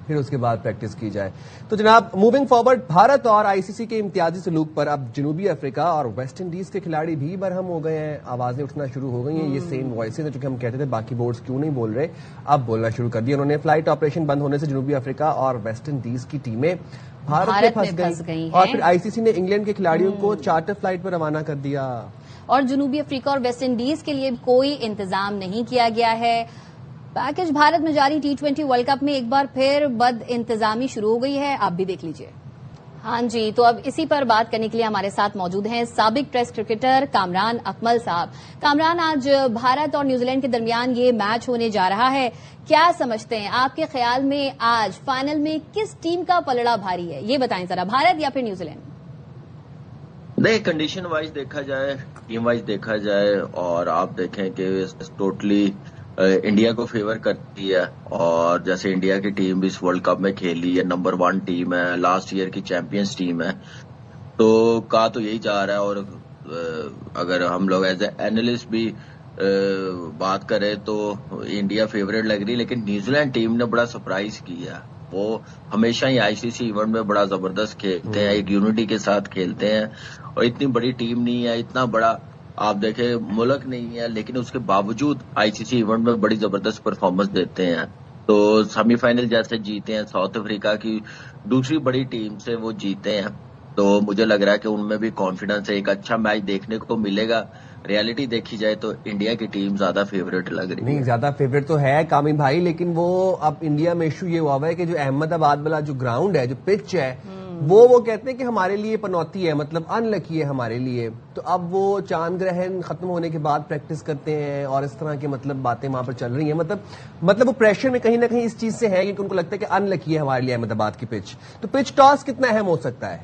پھر اس کے بعد پریکٹس کی جائے. تو جناب موونگ فارورڈ, بھارت اور آئی سی سی کے امتیازی سلوک پر اب جنوبی افریقہ اور ویسٹ انڈیز کے کھلاڑی بھی برہم ہو گئے ہیں. آوازیں اٹھنا شروع ہو گئی ہیں. یہ سیم وائسز ہیں جو کہ ہم کہتے تھے باقی بورڈز کیوں نہیں بول رہے, اب بولنا شروع کر دیا. انہوں نے فلائٹ آپریشن بند ہونے سے جنوبی افریقہ اور ویسٹ انڈیز کی ٹیمیں بھارت میں پھنس گئی اور پھر آئی سی سی نے انگلینڈ کے کھلاڑیوں کو چارٹر فلائٹ پر روانہ کر دیا. اور جنوبی افریقہ اور ویسٹ انڈیز کے لیے کوئی انتظام نہیں کیا گیا ہے. پیکج بھارت میں جاری T20 ورلڈ کپ میں ایک بار پھر بد انتظامی شروع ہو گئی ہے, آپ بھی دیکھ لیجئے. ہاں جی, تو اب اسی پر بات کرنے کے لیے ہمارے ساتھ موجود ہیں سابق ٹیسٹ کرکٹر کامران اکمل صاحب. کامران, آج بھارت اور نیوزی لینڈ کے درمیان یہ میچ ہونے جا رہا ہے, کیا سمجھتے ہیں آپ کے خیال میں آج فائنل میں کس ٹیم کا پلڑا بھاری ہے, یہ بتائیں ذرا, بھارت یا پھر نیوزی لینڈ؟ نہیں, کنڈیشن وائز دیکھا جائے, ٹیم وائز دیکھا جائے اور آپ دیکھیں کہ ٹوٹلی انڈیا کو فیور کرتی ہے. اور جیسے انڈیا کی ٹیم بھی اس ورلڈ کپ میں کھیلی ہے, نمبر 1 ٹیم ہے, لاسٹ ایئر کی چیمپئنز ٹیم ہے, تو کہا تو یہی جا رہا ہے. اور اگر ہم لوگ ایز اے اینالسٹ بھی بات کریں تو انڈیا فیوریٹ لگ رہی, لیکن نیوزی لینڈ ٹیم نے بڑا سرپرائز کیا. وہ ہمیشہ ہی آئی سی سی ایونٹ میں بڑا زبردست کھیلتے ہیں, ایک یونٹی کے ساتھ کھیلتے ہیں, اور اتنی بڑی ٹیم نہیں ہے, اتنا بڑا آپ دیکھیں ملک نہیں ہے, لیکن اس کے باوجود آئی سی سی ایونٹ میں بڑی زبردست پرفارمنس دیتے ہیں. تو سیمی فائنل جیسے جیتے ہیں ساؤتھ افریقہ کی دوسری بڑی ٹیم سے وہ جیتے ہیں, تو مجھے لگ رہا ہے کہ ان میں بھی کانفیڈنس ہے, ایک اچھا میچ دیکھنے کو ملے گا. ریالٹی دیکھی جائے تو انڈیا کی ٹیم زیادہ فیوریٹ لگ رہی ہے. نہیں, زیادہ فیوریٹ تو ہے کامی بھائی, لیکن وہ اب انڈیا میں ایشو یہ ہوا ہے کہ جو احمد آباد والا جو گراؤنڈ ہے, جو پچ ہے, وہ کہتے ہیں کہ ہمارے لیے پنوتی ہے, مطلب ان لکی ہے ہمارے لیے. تو اب وہ چاند گرہن ختم ہونے کے بعد پریکٹس کرتے ہیں اور اس طرح کی مطلب باتیں وہاں پر چل رہی ہیں. مطلب وہ پریشر میں کہیں نہ کہیں اس چیز سے ہے کہ ان کو لگتا ہے کہ ان لکی ہے ہمارے لیے احمد آباد کی پچ. تو پچ ٹاس کتنا اہم ہو سکتا ہے؟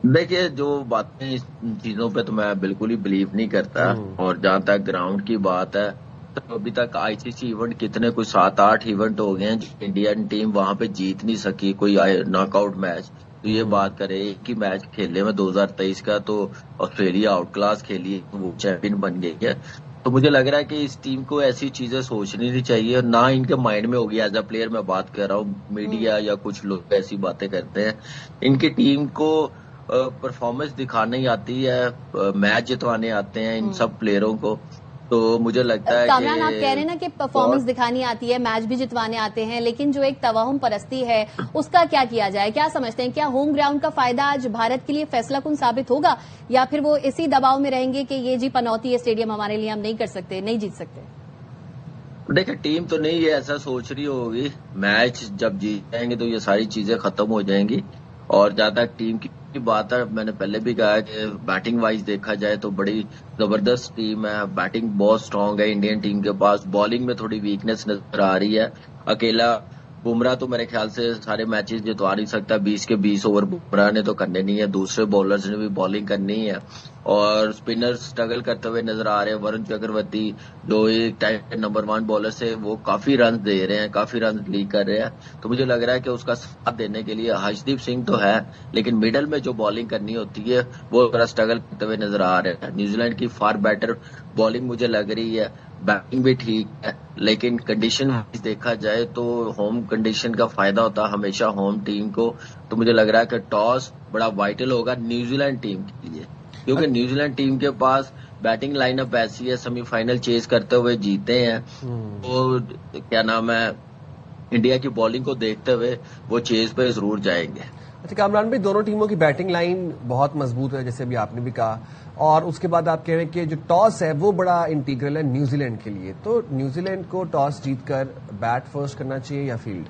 دیکھیے, جو باتیں ان چیزوں پہ تو میں بالکل ہی بلیو نہیں کرتا. اور جہاں تک گراؤنڈ کی بات ہے تو ابھی تک آئی سی سی ایونٹ کتنے کوئی 7-8 ایونٹ ہو گئے ہیں انڈین ٹیم وہاں پہ جیت نہیں سکی کوئی ناک آؤٹ میچ. تو یہ بات کرے ایک ہی میچ کھیلے میں 2023 کا, تو آسٹریلیا آؤٹ کلاس کھیلی, وہ چیمپئن بن گئی ہے. تو مجھے لگ رہا ہے کہ اس ٹیم کو ایسی چیزیں سوچنی نہیں چاہیے, اور نہ ان کے مائنڈ میں ہوگی. ایز اے پلیئر میں بات کر رہا ہوں, میڈیا یا کچھ لوگ ایسی باتیں کرتے ہیں. ان کی ٹیم کو پرفارمنس دکھانے آتی ہے, میچ جتوانے آتے ہیں ان سب پلیئروں کو. تو مجھے لگتا ہے کامران, آپ کہہ رہے ہیں نا کہ پرفارمنس دکھانی آتی ہے, میچ بھی جتوانے آتے ہیں, لیکن جو ایک توہم پرستی ہے اس کا کیا کیا جائے؟ کیا سمجھتے ہیں, کیا ہوم گراؤنڈ کا فائدہ آج بھارت کے لیے فیصلہ کن ثابت ہوگا, یا پھر وہ اسی دباؤ میں رہیں گے کہ یہ جی پنوتی اسٹیڈیم ہمارے لیے, ہم نہیں کر سکتے, نہیں جیت سکتے؟ دیکھیں, ٹیم تو نہیں یہ ایسا سوچ رہی ہوگی, میچ جب جیت جائیں گے تو یہ ساری چیزیں ختم ہو جائیں گی. اور جہاں تک ٹیم کی بات ہے, میں نے پہلے بھی کہا کہ بیٹنگ وائز دیکھا جائے تو بڑی زبردست ٹیم ہے, بیٹنگ بہت سٹرانگ ہے انڈین ٹیم کے پاس. بالنگ میں تھوڑی ویکنیس نظر آ رہی ہے. اکیلا بمراہ تو میرے خیال سے سارے میچز جتوا نہیں سکتا, 20 کے 20 اوور بمراہ نے تو کرنے نہیں ہے, دوسرے بالرز نے بھی بالنگ کرنی ہے. اور اسپنر سٹرگل کرتے ہوئے نظر آ رہے ہیں. ورن چکرورتی جو ایک نمبر 1 بالر سے, وہ کافی رنز دے رہے ہیں, کافی رنز لیگ کر رہے ہیں. تو مجھے لگ رہا ہے کہ اس کا ساتھ دینے کے لیے ہرشدیپ سنگھ تو ہے, لیکن میڈل میں جو بالنگ کرنی ہوتی ہے وہ ذرا سٹرگل کرتے ہوئے نظر آ رہے ہیں. نیوزی لینڈ کی فار بیٹر بالنگ مجھے لگ رہی ہے, بیٹنگ بھی ٹھیک ہے, لیکن کنڈیشن دیکھا جائے تو ہوم کنڈیشن کا فائدہ ہوتا ہے ہمیشہ ہوم ٹیم کو. تو مجھے لگ رہا ہے کہ ٹاس بڑا وائٹل ہوگا نیوزی لینڈ ٹیم کے لیے, کیونکہ نیوزی لینڈ ٹیم کے پاس بیٹنگ لائن اپ ایسی ہے, سیمی فائنل چیز کرتے ہوئے جیتے ہیں. تو کیا نام ہے, انڈیا کی بالنگ کو دیکھتے ہوئے وہ چیز پہ ضرور جائیں گے. اچھا کامران بھائی, دونوں ٹیموں کی بیٹنگ لائن بہت مضبوط ہے جیسے ابھی آپ نے بھی کہا, اور اس کے بعد آپ کہہ رہے ہیں کہ جو ٹاس ہے وہ بڑا انٹیگرل ہے نیوزی لینڈ کے لیے. تو نیوزی لینڈ کو ٹاس جیت کر بیٹ فرسٹ کرنا چاہیے یا فیلڈ؟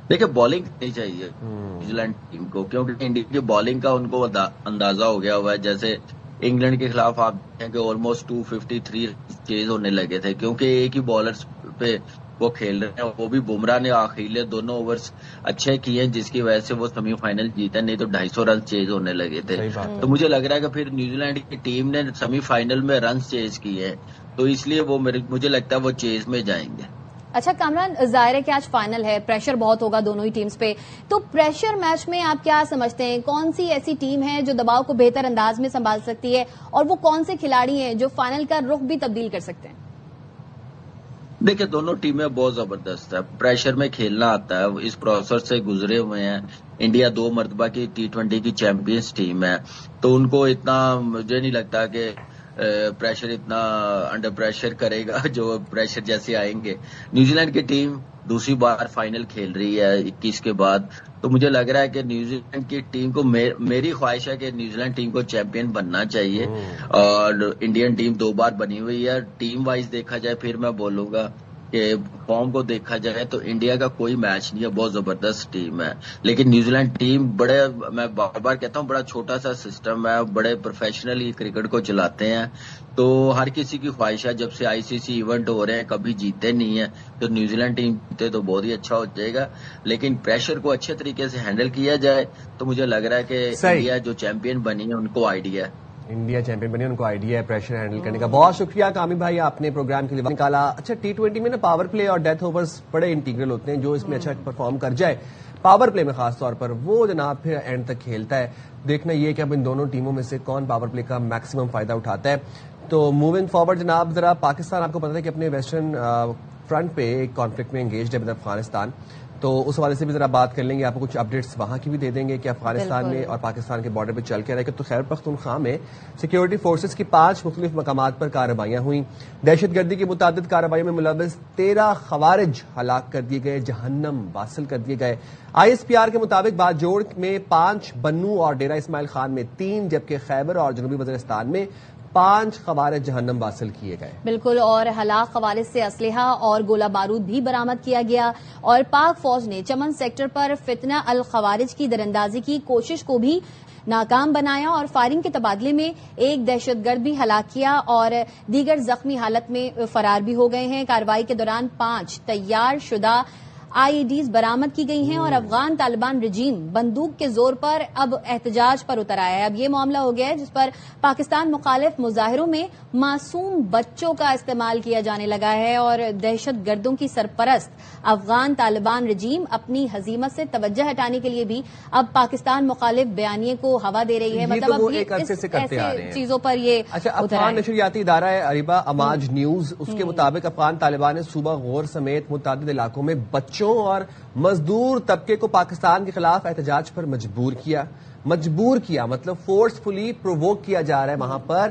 دیکھیں, بالنگ نہیں چاہیے نیوزی لینڈ ٹیم کو, کیونکہ انڈیا کی بالنگ کا ان کو اندازہ ہو گیا ہوا ہے. جیسے انگلینڈ کے خلاف آپ دیکھیں کہ آلموسٹ 253 چیز ہونے لگے تھے، کیونکہ ایک ہی بالرز پہ وہ کھیل رہے ہیں. وہ بھی بمراہ نے آخری دونوں اوورز اچھے کیے ہیں، جس کی وجہ سے وہ سیمی فائنل جیتا، نہیں تو 250 رن چیز ہونے لگے تھے. تو مجھے لگ رہا ہے کہ پھر نیوزی لینڈ کی ٹیم نے سیمی فائنل میں رنز چیز کیے ہیں، تو اس لیے وہ مجھے لگتا ہے وہ چیز میں جائیں گے. اچھا کامران، ظاہر ہے کہ آج فائنل ہے، پریشر بہت ہوگا دونوں ہی ٹیمز پہ، تو پریشر میچ میں آپ کیا سمجھتے ہیں کون سی ایسی ٹیم ہے جو دباؤ کو بہتر انداز میں سنبھال سکتی ہے، اور وہ کون سے کھلاڑی ہیں جو فائنل کا رخ بھی تبدیل کر سکتے ہیں؟ دیکھیں دونوں ٹیمیں بہت زبردست ہے، پریشر میں کھیلنا آتا ہے، اس پروسیس سے گزرے ہوئے ہیں. انڈیا 2 مرتبہ کی T20 کی چیمپئنز ٹیم ہے، تو ان کو اتنا مجھے نہیں لگتا کہ پریشر اتنا انڈر پریشر کرے گا جو پریشر جیسے آئیں گے. نیوزی لینڈ کی ٹیم دوسری بار فائنل کھیل رہی ہے 21 کے بعد، تو مجھے لگ رہا ہے کہ نیوزی لینڈ کی ٹیم کو میری خواہش ہے کہ نیوزی لینڈ ٹیم کو چیمپئن بننا چاہیے، اور انڈین ٹیم 2 بار بنی ہوئی ہے. ٹیم وائز دیکھا جائے پھر میں بولوں گا کہ فارم کو دیکھا جائے تو انڈیا کا کوئی میچ نہیں ہے، بہت زبردست ٹیم ہے. لیکن نیوزی لینڈ ٹیم بڑے، میں بار بار کہتا ہوں، بڑا چھوٹا سا سسٹم ہے، بڑے پروفیشنلی کرکٹ کو چلاتے ہیں. تو ہر کسی کی خواہش ہے جب سے ICC ایونٹ ہو رہے ہیں کبھی جیتے نہیں ہیں، تو نیوزی لینڈ ٹیم جیتے تو بہت ہی اچھا ہو جائے گا. لیکن پریشر کو اچھے طریقے سے ہینڈل کیا جائے تو مجھے لگ رہا ہے کہ انڈیا جو چیمپئن بنی ہے ان کو آئیڈیا ہے، انڈیا چیمپئن بنی، ان کو آئیڈیا ہے پریشر ہینڈل کرنے کا. بہت شکریہ کامی بھائی، آپ نے پروگرام کے لیے نکالا. اچھا T20 میں نا پاور پلے اور ڈیتھ اوورز بڑے انٹیگرل ہوتے ہیں، جو اس میں اچھا پرفارم کر جائے پاور پلے میں خاص طور پر، وہ جناب پھر اینڈ تک کھیلتا ہے. دیکھنا یہ کہ اب ان دونوں ٹیموں میں سے کون پاور پلے کا میکسیمم فائدہ اٹھاتا ہے. تو موونگ فارورڈ جناب، ذرا پاکستان آپ کو پتا ہے کہ اپنے ویسٹرن فرنٹ پہ ایک کانفلکٹ میں انگیجڈ ہے افغانستان، تو اس حوالے سے بھی ذرا بات کر لیں گے. آپ کو کچھ اپڈیٹس وہاں کی بھی دے دیں گے کہ افغانستان میں اور پاکستان کے بارڈر پہ چل کے رہے کہ تو خیبر پختونخوا میں سیکیورٹی فورسز کی 5 مختلف مقامات پر کارروائیاں ہوئیں. دہشت گردی کی متعدد کارروائیوں میں ملوث 13 خوارج ہلاک کر دیے گئے، جہنم واصل کر دیے گئے. ISPR کے مطابق باجوڑ میں 5، بنو اور ڈیرہ اسماعیل خان میں 3، جبکہ خیبر اور جنوبی وزیرستان میں 5 خوارج جہنم واصل کیے گئے. بالکل، اور ہلاک خوارج سے اسلحہ اور گولہ بارود بھی برآمد کیا گیا، اور پاک فوج نے چمن سیکٹر پر فتنہ الخوارج کی دراندازی کی کوشش کو بھی ناکام بنایا، اور فائرنگ کے تبادلے میں ایک دہشت گرد بھی ہلاک کیا اور دیگر زخمی حالت میں فرار بھی ہو گئے ہیں. کارروائی کے دوران 5 تیار شدہ IEDs برآمد کی گئی ہیں، اور افغان طالبان رجیم بندوق کے زور پر اب احتجاج پر اتر آیا ہے. اب یہ معاملہ ہو گیا ہے جس پر پاکستان مخالف مظاہروں میں معصوم بچوں کا استعمال کیا جانے لگا ہے، اور دہشت گردوں کی سرپرست افغان طالبان رجیم اپنی ہزیمت سے توجہ ہٹانے کے لیے بھی اب پاکستان مخالف بیانیے کو ہوا دے رہی ہے. مطلب اب ایسے چیزوں پر یہ افغان نشریاتی ادارہ ہے اریبا اماج نیوز، اس کے مطابق افغان طالبان نے صوبہ غور سمیت متعدد علاقوں میں بچوں اور مزدور طبقے کو پاکستان کے خلاف احتجاج پر مجبور کیا، مطلب فورسفلی پرووک کیا جا رہا ہے وہاں پر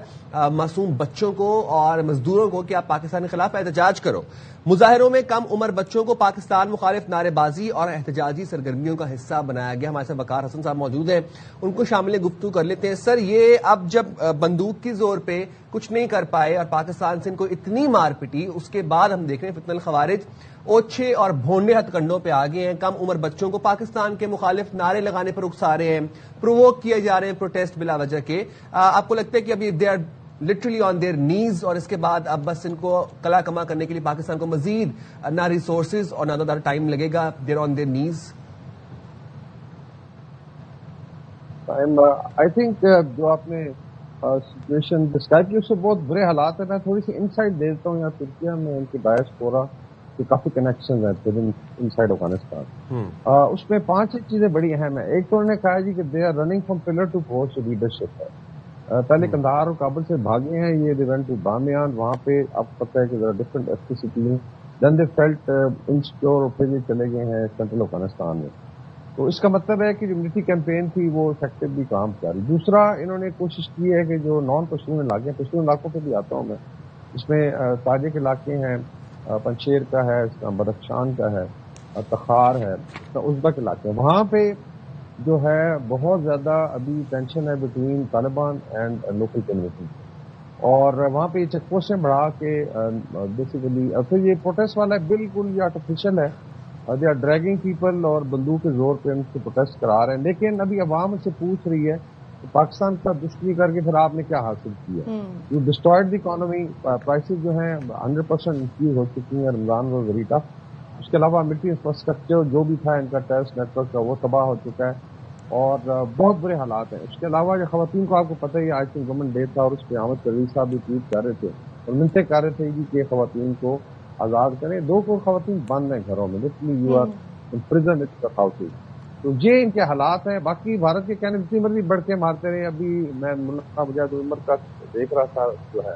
معصوم بچوں کو اور مزدوروں کو کہ آپ پاکستان کے خلاف احتجاج کرو. مظاہروں میں کم عمر بچوں کو پاکستان مخالف نعرے بازی اور احتجاجی سرگرمیوں کا حصہ بنایا گیا. ہمارے ساتھ وقار حسن صاحب موجود ہیں، ان کو شامل گفتگو کر لیتے ہیں. سر، یہ اب جب بندوق کی زور پہ کچھ نہیں کر پائے اور پاکستان سے ان کو اتنی مار پٹی، اس کے بعد ہم دیکھ رہے ہیں فتنہ الخوارج اوچھے اور بھونڈے ہتھ کنڈوں پہ آگے ہیں، کم عمر بچوں کو پاکستان کے مخالف نعرے لگانے پر اکسا رہے ہیں، پرووک کیے جا رہے ہیں پروٹیسٹ بلا وجہ کے. آپ کو لگتا ہے کہ ابھی they are literally on their knees, اور اس کے بعد اب بس ان کو کلا کما کرنے کے لیے پاکستان کو مزید نہ ریسورسز اور نہ زیادہ ٹائم لگے گا، دے آر آن دیئر نیز؟ آئی تھنک جو آپ نے سچویشن ڈسکرائب کی اس سے بہت برے حالات ہیں. میں تھوڑی سی انسائٹ دیتا ہوں. یہاں ترکیہ میں ان کی ڈائسپورا کہ کافی کنیکشن ہیں ان سائڈ افغانستان. اس میں 5 چیزیں بڑی اہم ہیں. ایک تو انہوں نے کہا جی کہ they are running from pillar to post leadership ہے. پہلے قندھار اور کابل سے بھاگے ہیں یہ، دے وینٹ ٹو بامیان، وہاں پہ آپ کو پتہ ہے کہ ڈفرنٹ ایتھنیسٹی ہیں، دین دے فیلٹ انسیکیور اور پھر یہ چلے گئے ہیں سینٹرل افغانستان میں. تو اس کا مطلب ہے کہ جو ملٹری کیمپین تھی وہ افیکٹولی کام کر رہی. دوسرا انہوں نے کوشش کی ہے کہ جو نان پشتون علاقے ہیں، پشتون علاقوں پہ بھی آتا ہوں میں، اس میں تاجک علاقے ہیں، پنشیر کا ہے، بدخشان کا ہے، تخار ہے، ازبک علاقے ہیں، وہاں پہ جو ہے بہت زیادہ ابھی ٹینشن ہے between Taliban and local community, اور وہاں پہ یہ چیک پوسٹیں بڑھا کے بیسیکلی پھر یہ پروٹیسٹ والا ہے بالکل یہ آرٹیفیشل ہے. دے آر ڈریگنگ پیپل اور بندوق کے زور پہ ان سے پروٹیسٹ کرا رہے ہیں. لیکن ابھی عوام سے پوچھ رہی ہے تو پاکستان کا دشمنی کر کے پھر آپ نے کیا حاصل کیا؟ You destroyed the economy. Prices جو ہیں 100% انکریز ہو چکی ہیں. رمضان واز ویری ٹف. اس کے علاوہ ملٹری انفراسٹرکچر جو بھی تھا ان کا ٹیرس نیٹ ورک کا وہ تباہ ہو چکا ہے اور بہت برے حالات ہیں. اس کے علاوہ جو خواتین کو آپ کو پتہ ہی آج تک گورنمنٹ ڈے تھا اور اس پہ احمد پرویز صاحب بھی ٹویٹ کر رہے تھے اور منتیں کر رہے تھے کہ خواتین کو آزاد کریں. 2 کروڑ خواتین بند ہیں گھروں میں. Literally you are in prison with the houses. تو یہ ان کے حالات ہیں. باقی بھارت کے کہنے جتنی مرضی بڑھ کے مارتے رہے. ابھی میں ملا مجاہد عمر کا دیکھ رہا تھا جو ہے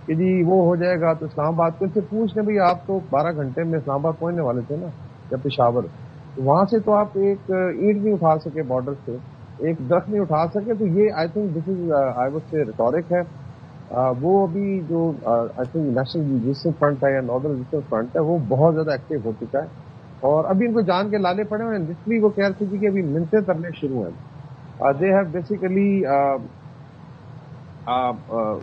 کہ جی وہ ہو جائے گا تو اسلام آباد کو ان سے پوچھ لیں بھائی آپ تو 12 گھنٹے میں اسلام آباد پہنچنے والے تھے نا یا پشاور. تو وہاں سے تو آپ ایک اینٹ نہیں اٹھا سکے بارڈر سے, ایک درخت نہیں اٹھا سکے. تو یہ I think this is I would say rhetoric ہے. وہ ابھی جو I think national resistance front ہے یا ناردرن ریزسٹنس فرنٹ ہے وہ بہت زیادہ ایکٹیو ہو چکا ہے اور ابھی ان کو جان کے لالے پڑے ہوئے ہیں. لٹرلی وہ کہہ رہے تھے کہ ابھی منتیں ترنے شروع ہیں. دے ہیو بیسیکلی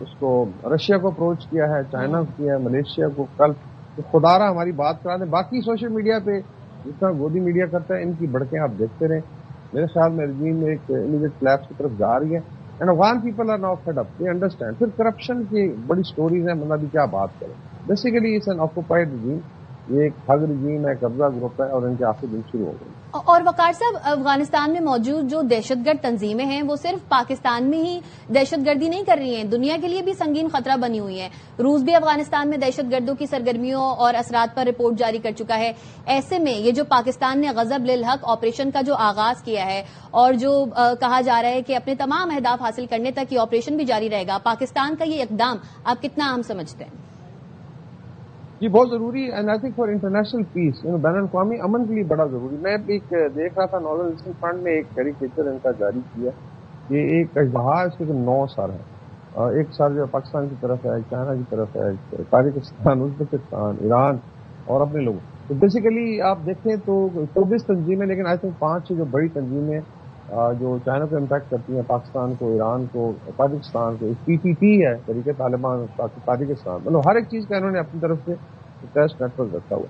اس کو رشیا کو اپروچ کیا ہے, چائنا کو کیا ہے, ملیشیا کو. کل خدا رہا ہماری بات کرا دیں. باقی سوشل میڈیا پہ جس طرح گودی میڈیا کرتا ہے ان کی بڑکیں آپ دیکھتے رہیں. میرے خیال میں رجیم ایک امیڈیٹ کلیپس کی طرف جا رہی ہے. And Afghan people are now fed up. They understand. پھر کرپشن کی بڑی سٹوریز ہیں, بندہ بھی کیا بات کرے. Basically it's an occupied regime. یہ ایک ٹھگ رجیم ہے, قبضہ گروپ ہے اور ان کے آخری دن شروع ہو گئے. اور وقار صاحب, افغانستان میں موجود جو دہشت گرد تنظیمیں ہیں وہ صرف پاکستان میں ہی دہشت گردی نہیں کر رہی ہیں, دنیا کے لیے بھی سنگین خطرہ بنی ہوئی ہیں. روس بھی افغانستان میں دہشت گردوں کی سرگرمیوں اور اثرات پر رپورٹ جاری کر چکا ہے. ایسے میں یہ جو پاکستان نے غضب للحق آپریشن کا جو آغاز کیا ہے اور جو کہا جا رہا ہے کہ اپنے تمام اہداف حاصل کرنے تک یہ آپریشن بھی جاری رہے گا, پاکستان کا یہ اقدام آپ کتنا اہم سمجھتے ہیں؟ جی بہت ضروری ہے. And I think for international peace, بین الاقوامی امن کے لیے بڑا ضروری. میں ایک دیکھ رہا تھا ناردرن ریزسٹنس فرنٹ میں ایک کیریکیچر ان کا جاری کیا. یہ ایک اژدہا, اس کے 9 سر ہیں. ایک سر جو پاکستان کی طرف ہے, چائنا کی طرف ہے, تاجکستان, ازبکستان, ایران اور اپنے لوگ. تو بیسیکلی آپ دیکھیں تو 24 تنظیمیں, لیکن آئی تھنک 5 جو بڑی تنظیمیں جو چائنا کو امپیکٹ کرتی ہیں, پاکستان کو, ایران کو, تاجکستان کو. PPP ہے طریقہ طالبان تاجکستان. مطلب ہر ایک چیز کا انہوں نے اپنی طرف سے ٹیسٹ نیٹ ورک رکھا ہوا.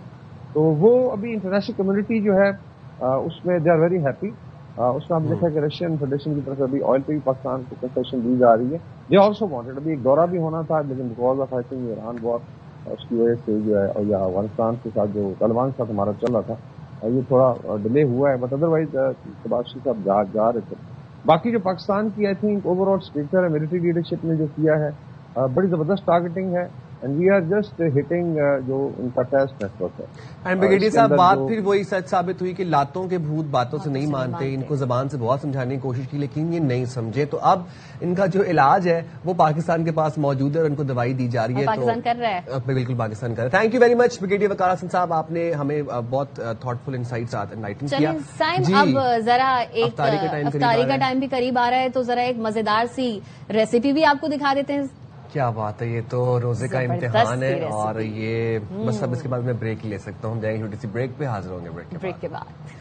تو وہ ابھی انٹرنیشنل کمیونٹی جو ہے اس میں دے آر ویری ہیپی. اس میں ہم دیکھا کہ رشین فیڈریشن کی طرف ابھی آئل پہ بھی پاکستان کو کنسیشن دی جا رہی ہے. They also wanted. ابھی ایک دورہ بھی ہونا تھا لیکن because of I think Iran war اس کی وجہ سے جو ہے, اور یا افغانستان کے ساتھ جو طالبان کے ساتھ ہمارا چل رہا تھا یہ تھوڑا ڈیلے ہوا ہے. بٹ ادروائز شہباز شریف صاحب جا رہے تھے. باقی جو پاکستان کی I think overall structure ہے, ملٹری لیڈرشپ نے جو کیا ہے بڑی زبردست ٹارگیٹنگ ہے. And we are just hitting جو ان کا ٹیسٹ نیٹ ورک ہے. اینڈ بریگیڈیئر صاحب, بات پھر وہی سچ ثابت ہوئی کہ لاتوں کے بھوت باتوں سے نہیں مانتے. ان کو زبان سے بہت سمجھانے کی کوشش کی لیکن یہ نہیں سمجھے. تو اب ان کا جو علاج ہے وہ پاکستان کے پاس موجود ہے اور ان کو دوائی دی جا رہی ہے. پاکستان کر رہا ہے, بالکل پاکستان کر رہا ہے. Thank you very much brigadier Waqar Hassan صاحب, آپ نے ہمیں بہت تھاٹ فل انسائٹس انلائٹن کیا. اب ذرا ایک افطاری کا ٹائم بھی قریب آ رہا ہے تو ذرا ایک مزیدار سی ریسیپی بھی آپ کو دکھا دیتے ہیں. کیا بات ہے, یہ تو روزے کا امتحان ہے اور یہ بس اب اس کے بعد میں بریک لے سکتا ہوں. جائیں گے چھوٹی سی بریک پہ, حاضر ہوں گے بریک کے بعد.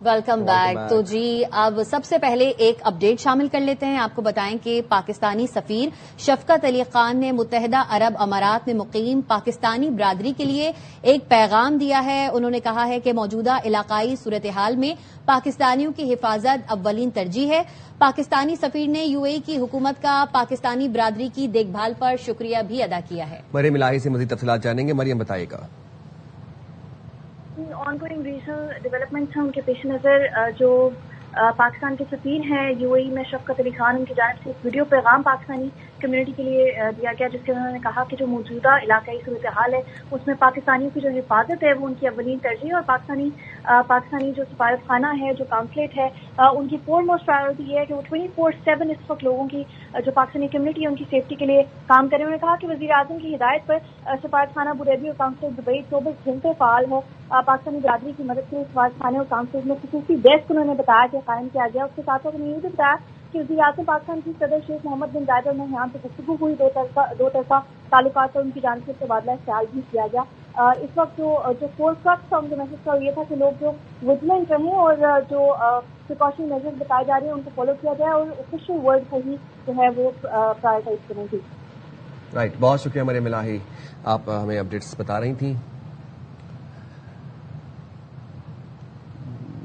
Welcome back. تو جی اب سب سے پہلے ایک اپ ڈیٹ شامل کر لیتے ہیں. آپ کو بتائیں کہ پاکستانی سفیر شفقت علی خان نے متحدہ عرب امارات میں مقیم پاکستانی برادری کے لیے ایک پیغام دیا ہے. انہوں نے کہا ہے کہ موجودہ علاقائی صورتحال میں پاکستانیوں کی حفاظت اولین ترجیح ہے. پاکستانی سفیر نے UAE کی حکومت کا پاکستانی برادری کی دیکھ بھال پر شکریہ بھی ادا کیا ہے. مریم الہی سے مزید تفصیلات جانیں گے. مریم بتائیے گا. آن گوئنگ ریجنل ڈیولپمنٹس ہیں ان کے پیش نظر جو پاکستان کے سفیر ہیں UAE میں شفقت علی خان, ان کی جانب سے ایک ویڈیو پیغام پاکستانی کمیونٹی کے لیے دیا گیا جس کے انہوں نے کہا کہ جو موجودہ علاقائی صورتحال ہے اس میں پاکستانیوں کی جو حفاظت ہے وہ ان کی اولین ترجیح ہے اور پاکستانی جو سفارت خانہ ہے, جو کانسلیٹ ہے, ان کی فور موسٹ پرائیورٹی یہ ہے کہ وہ 24/7 اس وقت لوگوں کی جو پاکستانی کمیونٹی ہے ان کی سیفٹی کے لیے کام کریں. انہوں نے کہا کہ وزیر اعظم کی ہدایت پر سفارت خانہ ابو ظہبی اور کانسلیٹ دبئی 24 گھنٹے فعال ہے. پاکستانی برادری کی مدد کے لیے سفارت خانے اور کانسلیٹ میں خصوصی ڈیسک انہوں نے بتایا کہ قائم کیا گیا. اس کے ساتھ ساتھ انہوں نے یہ بھی بتایا کہ وزیر اعظم پاکستان کی صدر شیخ محمد بن زاید نہیان سے گفتگو ہوئی. دو طرفہ تعلقات پر ان کی جانب سے تبادلہ خیال بھی کیا گیا. اس وقت جو فور کرکس تھا ان کے میسج کا یہ تھا کہ لوگ جو وجیلنٹ رہیں اور جو پریکاشن میجرز بتائے جا رہے ہیں ان کو فالو کیا جائے اور آفیشیل ورڈ کو ہی جو ہے وہ پرائرٹائز کریں گی. رائٹ, بہت شکریہ مریم الہی, آپ ہمیں اپڈیٹس بتا رہی تھیں.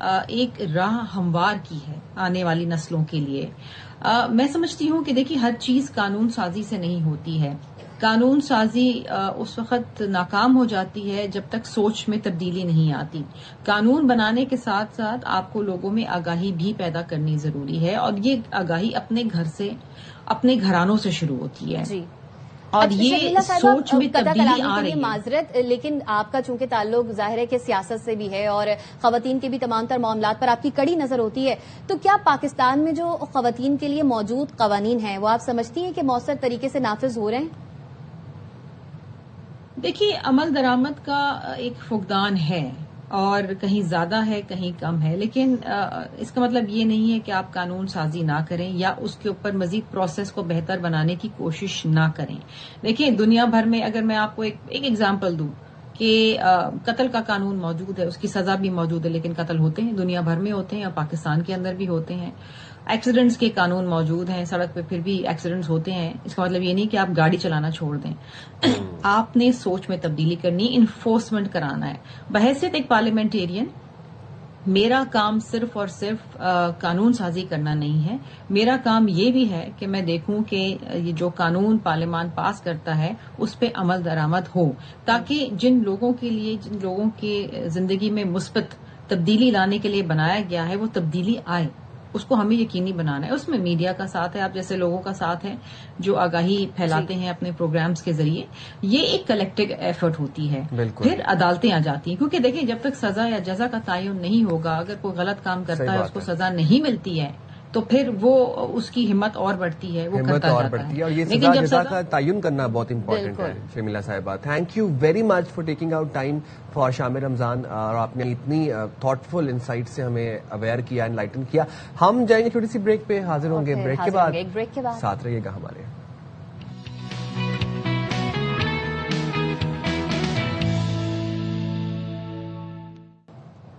ایک راہ ہموار کی ہے آنے والی نسلوں کے لیے. میں سمجھتی ہوں کہ دیکھیے ہر چیز قانون سازی سے نہیں ہوتی ہے. قانون سازی اس وقت ناکام ہو جاتی ہے جب تک سوچ میں تبدیلی نہیں آتی. قانون بنانے کے ساتھ ساتھ آپ کو لوگوں میں آگاہی بھی پیدا کرنی ضروری ہے، اور یہ آگاہی اپنے گھر سے، اپنے گھرانوں سے شروع ہوتی ہے. جی. اور یہ سوچ میں تبدیلی آ رہی ہے. معذرت، لیکن آپ کا چونکہ تعلق ظاہر ہے کہ سیاست سے بھی ہے اور خواتین کے بھی تمام تر معاملات پر آپ کی کڑی نظر ہوتی ہے، تو کیا پاکستان میں جو خواتین کے لیے موجود قوانین ہیں وہ آپ سمجھتی ہیں کہ مؤثر طریقے سے نافذ ہو رہے ہیں؟ دیکھیے عمل درآمد کا ایک فقدان ہے، اور کہیں زیادہ ہے کہیں کم ہے، لیکن اس کا مطلب یہ نہیں ہے کہ آپ قانون سازی نہ کریں یا اس کے اوپر مزید پروسیس کو بہتر بنانے کی کوشش نہ کریں. دیکھیں دنیا بھر میں اگر میں آپ کو ایک ایگزامپل دوں کہ قتل کا قانون موجود ہے، اس کی سزا بھی موجود ہے، لیکن قتل ہوتے ہیں، دنیا بھر میں ہوتے ہیں اور پاکستان کے اندر بھی ہوتے ہیں. ایکسیڈنٹس کے قانون موجود ہیں، سڑک پہ پھر بھی ایکسیڈنٹس ہوتے ہیں. اس کا مطلب یہ نہیں کہ آپ گاڑی چلانا چھوڑ دیں. آپ نے سوچ میں تبدیلی کرنی، انفورسمنٹ کرانا ہے. بحیثیت ایک پارلیمنٹیرین میرا کام صرف اور صرف قانون سازی کرنا نہیں ہے. میرا کام یہ بھی ہے کہ میں دیکھوں کہ یہ جو قانون پارلیمان پاس کرتا ہے اس پہ عمل درآمد ہو، تاکہ جن لوگوں کے لیے، جن لوگوں کی زندگی میں مثبت تبدیلی لانے کے لیے بنایا گیا ہے وہ تبدیلی آئے. اس کو ہمیں یقینی بنانا ہے. اس میں میڈیا کا ساتھ ہے، آپ جیسے لوگوں کا ساتھ ہے جو آگاہی پھیلاتے ہیں اپنے پروگرامز کے ذریعے. یہ ایک کلیکٹیو ایفرٹ ہوتی ہے. پھر عدالتیں آ جاتی ہیں، کیونکہ دیکھیں جب تک سزا یا جزا کا تعین نہیں ہوگا، اگر کوئی غلط کام کرتا ہے اس کو سزا نہیں ملتی ہے تو پھر وہ اس کی ہمت اور بڑھتی ہے، وہ کرتا جاتا ہے. اور یہ سزا جزا کا تعین کرنا بہت امپورٹنٹ ہے. شمیلہ صاحبہ، thank you very much for taking out time for شام رمضان، اور آپ نے اتنی تھاٹ فل انسائٹ سے ہمیں اویئر کیا، انلائٹن کیا. ہم جائیں گے چھوٹی سی بریک پہ، حاضر ہوں گے بریک کے بعد. ساتھ رہیے گا ہمارے.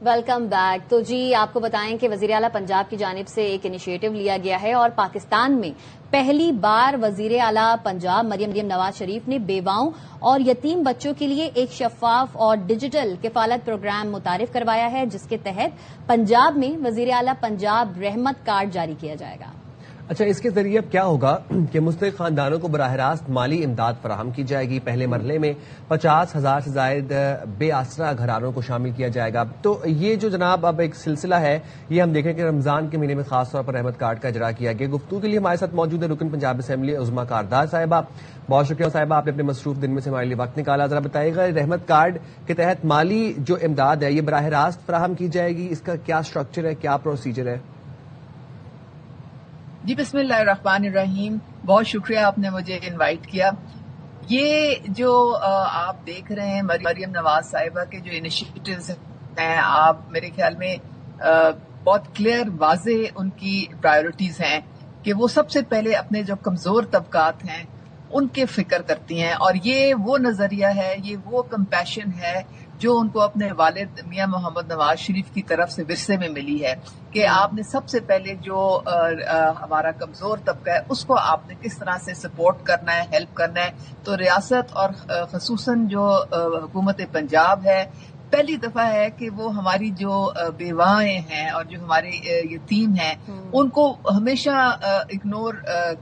Welcome back. تو جی آپ کو بتائیں کہ وزیر اعلیٰ پنجاب کی جانب سے ایک انیشیٹو لیا گیا ہے، اور پاکستان میں پہلی بار وزیر اعلیٰ پنجاب مریم نواز شریف نے بیواؤں اور یتیم بچوں کے لیے ایک شفاف اور ڈیجیٹل کفالت پروگرام متعارف کروایا ہے، جس کے تحت پنجاب میں وزیر اعلیٰ پنجاب رحمت کارڈ جاری کیا جائے گا. اچھا، اس کے ذریعے اب کیا ہوگا کہ مستحق خاندانوں کو براہ راست مالی امداد فراہم کی جائے گی. پہلے مرحلے میں 50,000 سے زائد بے آسرا گھرانوں کو شامل کیا جائے گا. تو یہ جو جناب اب ایک سلسلہ ہے، یہ ہم دیکھیں کہ رمضان کے مہینے میں خاص طور پر رحمت کارڈ کا اجرا کیا گیا. گفتگو کے لیے ہمارے ساتھ موجود ہے رکن پنجاب اسمبلی عظمیٰ کاردار صاحبہ. بہت شکریہ صاحبہ، آپ نے اپنے مصروف دن میں سے ہمارے لیے وقت نکالا. ذرا بتائیے گا رحمت کارڈ کے تحت مالی جو امداد ہے یہ براہ راست فراہم کی جائے گی، اس کا کیا اسٹرکچر ہے، کیا پروسیجر ہے؟ جی بسم اللہ الرحمن الرحیم. بہت شکریہ آپ نے مجھے انوائٹ کیا. یہ جو آپ دیکھ رہے ہیں مریم نواز صاحبہ کے جو انیشیٹیوز ہیں، آپ میرے خیال میں بہت کلیئر واضح ان کی پرائیورٹیز ہیں کہ وہ سب سے پہلے اپنے جو کمزور طبقات ہیں ان کے فکر کرتی ہیں. اور یہ وہ نظریہ ہے، یہ وہ کمپیشن ہے جو ان کو اپنے والد میاں محمد نواز شریف کی طرف سے ورثے میں ملی ہے، کہ آپ نے سب سے پہلے جو ہمارا کمزور طبقہ ہے اس کو آپ نے کس طرح سے سپورٹ کرنا ہے، ہیلپ کرنا ہے. تو ریاست اور خصوصاً جو حکومت پنجاب ہے، پہلی دفعہ ہے کہ وہ ہماری جو بیوائیں ہیں اور جو ہمارے یتیم ہیں ان کو ہمیشہ اگنور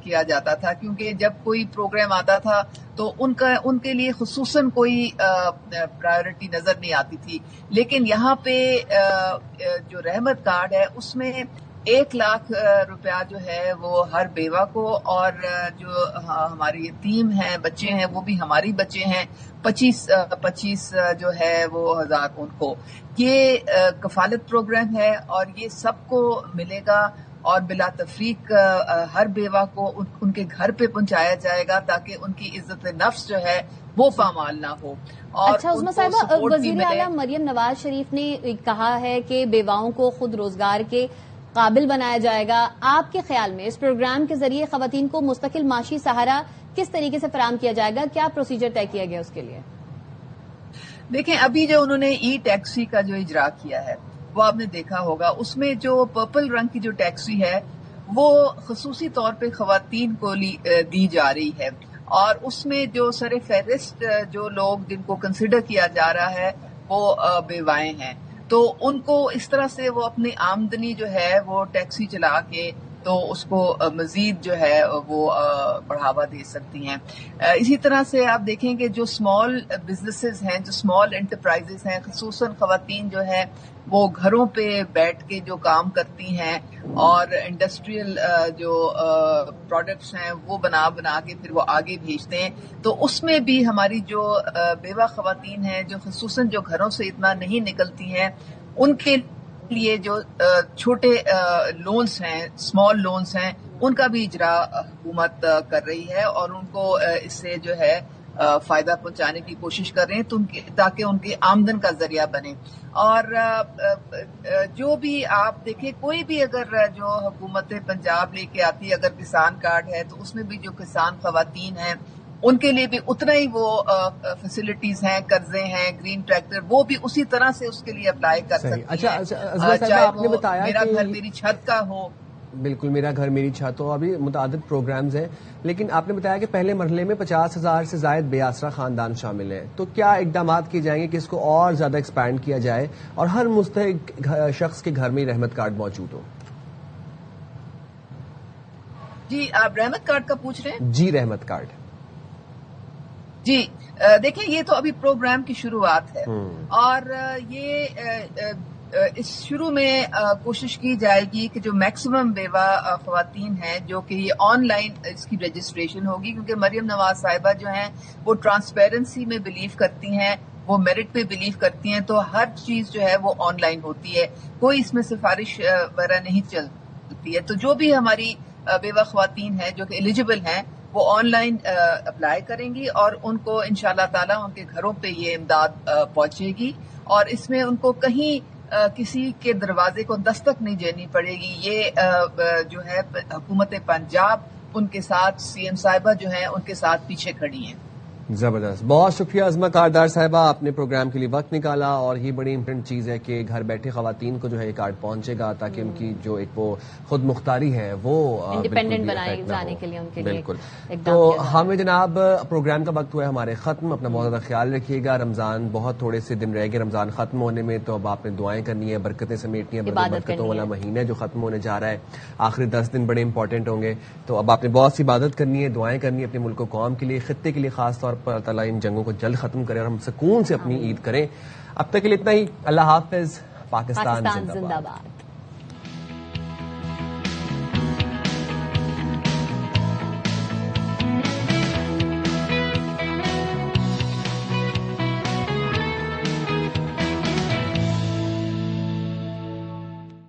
کیا جاتا تھا، کیونکہ جب کوئی پروگرام آتا تھا تو ان کے لیے خصوصاً کوئی پرائیورٹی نظر نہیں آتی تھی. لیکن یہاں پہ جو رحمت کارڈ ہے اس میں 1 لاکھ روپیہ جو ہے وہ ہر بیوہ کو، اور جو ہمارے یتیم ہیں بچے ہیں وہ بھی ہماری بچے ہیں، 25 جو ہے وہ 1000 ان کو. یہ کفالت پروگرام ہے اور یہ سب کو ملے گا، اور بلا تفریق ہر بیوہ کو ان کے گھر پہ پہنچایا جائے گا تاکہ ان کی عزت نفس جو ہے وہ پامال نہ ہو. اچھا عظمیٰ صاحبہ، وزیر اعلیٰ مریم نواز شریف نے کہا ہے کہ بیواؤں کو خود روزگار کے قابل بنایا جائے گا. آپ کے خیال میں اس پروگرام کے ذریعے خواتین کو مستقل معاشی سہارا کس طریقے سے فراہم کیا جائے گا؟ کیا پروسیجر طے کیا گیا اس کے لیے؟ دیکھیں ابھی جو انہوں نے ای ٹیکسی کا جو اجرا کیا ہے وہ آپ نے دیکھا ہوگا، اس میں جو پرپل رنگ کی جو ٹیکسی ہے وہ خصوصی طور پہ خواتین کو دی جا رہی ہے، اور اس میں جو سر فہرست جو لوگ جن کو کنسیڈر کیا جا رہا ہے وہ بیوائیں ہیں. تو ان کو اس طرح سے وہ اپنی آمدنی جو ہے وہ ٹیکسی چلا کے تو اس کو مزید جو ہے وہ بڑھاوا دے سکتی ہیں. اسی طرح سے آپ دیکھیں کہ جو اسمال بزنسز ہیں، جو اسمال انٹرپرائزز ہیں، خصوصاً خواتین جو ہیں وہ گھروں پہ بیٹھ کے جو کام کرتی ہیں اور انڈسٹریل جو پروڈکٹس ہیں وہ بنا کے پھر وہ آگے بھیجتے ہیں، تو اس میں بھی ہماری جو بیوہ خواتین ہیں جو خصوصاً جو گھروں سے اتنا نہیں نکلتی ہیں، ان کے لیے جو چھوٹے لونز ہیں، اسمال لونز ہیں، ان کا بھی اجرا حکومت کر رہی ہے اور ان کو اس سے جو ہے فائدہ پہنچانے کی کوشش کر رہے ہیں تاکہ ان کی آمدن کا ذریعہ بنے. اور جو بھی آپ دیکھیں کوئی بھی اگر جو حکومت پنجاب لے کے آتی ہے، اگر کسان کارڈ ہے تو اس میں بھی جو کسان خواتین ہیں ان کے لیے بھی اتنا ہی وہ فیسلٹیز ہیں، قرضے ہیں، گرین ٹریکٹر، وہ بھی اسی طرح سے اس کے لیے اپلائی کر سکتی ہیں، چاہے وہ میرا گھر میری چھت کا ہو. بالکل، میرا گھر میری چھت ہو. ابھی متعدد پروگرامز ہیں، لیکن آپ نے بتایا کہ پہلے مرحلے میں 50,000 سے زائد بے آسرا خاندان شامل ہیں، تو کیا اقدامات کیے جائیں گے کہ اس کو اور زیادہ ایکسپینڈ کیا جائے اور ہر مستحق شخص کے گھر میں رحمت کارڈ موجود ہو؟ جی آپ رحمت کارڈ کا پوچھ رہے ہیں؟ جی رحمت کارڈ. جی دیکھیں یہ تو ابھی پروگرام کی شروعات ہے اور یہ اس شروع میں کوشش کی جائے گی کہ جو میکسیمم بیوہ خواتین ہیں جو کہ یہ آن لائن اس کی رجسٹریشن ہوگی، کیونکہ مریم نواز صاحبہ جو ہیں وہ ٹرانسپیرنسی میں بلیو کرتی ہیں، وہ میرٹ پہ بلیو کرتی ہیں، تو ہر چیز جو ہے وہ آن لائن ہوتی ہے، کوئی اس میں سفارش وغیرہ نہیں چلتی ہے. تو جو بھی ہماری بیوہ خواتین ہیں جو کہ ایلیجیبل ہیں وہ آن لائن اپلائی کریں گی اور ان کو انشاءاللہ تعالیٰ ان کے گھروں پہ یہ امداد پہنچے گی اور اس میں ان کو کہیں کسی کے دروازے کو دستک نہیں دینی پڑے گی. یہ جو ہے حکومت پنجاب ان کے ساتھ سی ایم صاحبہ جو ہیں ان کے ساتھ پیچھے کھڑی ہیں. زبردست. بہت شکریہ عظمہ کاردار صاحبہ، آپ نے پروگرام کے لیے وقت نکالا اور یہ بڑی امپورٹنٹ چیز ہے کہ گھر بیٹھے خواتین کو جو ہے یہ کارڈ پہنچے گا تاکہ ان کی جو ایک وہ خود مختاری ہے وہ انڈیپینڈنٹ بنائے جانے کے لیے ان کے لیے. بالکل. تو ہمیں جناب پروگرام کا وقت ہوا ہے ہمارے ختم. اپنا بہت زیادہ خیال رکھیے گا. رمضان بہت تھوڑے سے دن رہ گئے رمضان ختم ہونے میں، تو اب آپ نے دعائیں کرنی ہے، برکتیں سمیٹنی ہے. برکتوں والا مہینہ جو ختم ہونے جا رہا ہے، آخری 10 دن بڑے امپورٹنٹ ہوں گے، تو اب آپ نے بہت سی عبادت کرنی ہے، دعائیں کرنی ہے اپنے ملک و قوم کے لیے، خطے کے لیے خاص طور پر. اللہ تعالیٰ ان جنگوں کو جلد ختم کرے اور ہم سکون سے اپنی عید کریں. اب تک کے لیے اتنا ہی. اللہ حافظ. پاکستان زندہ باد.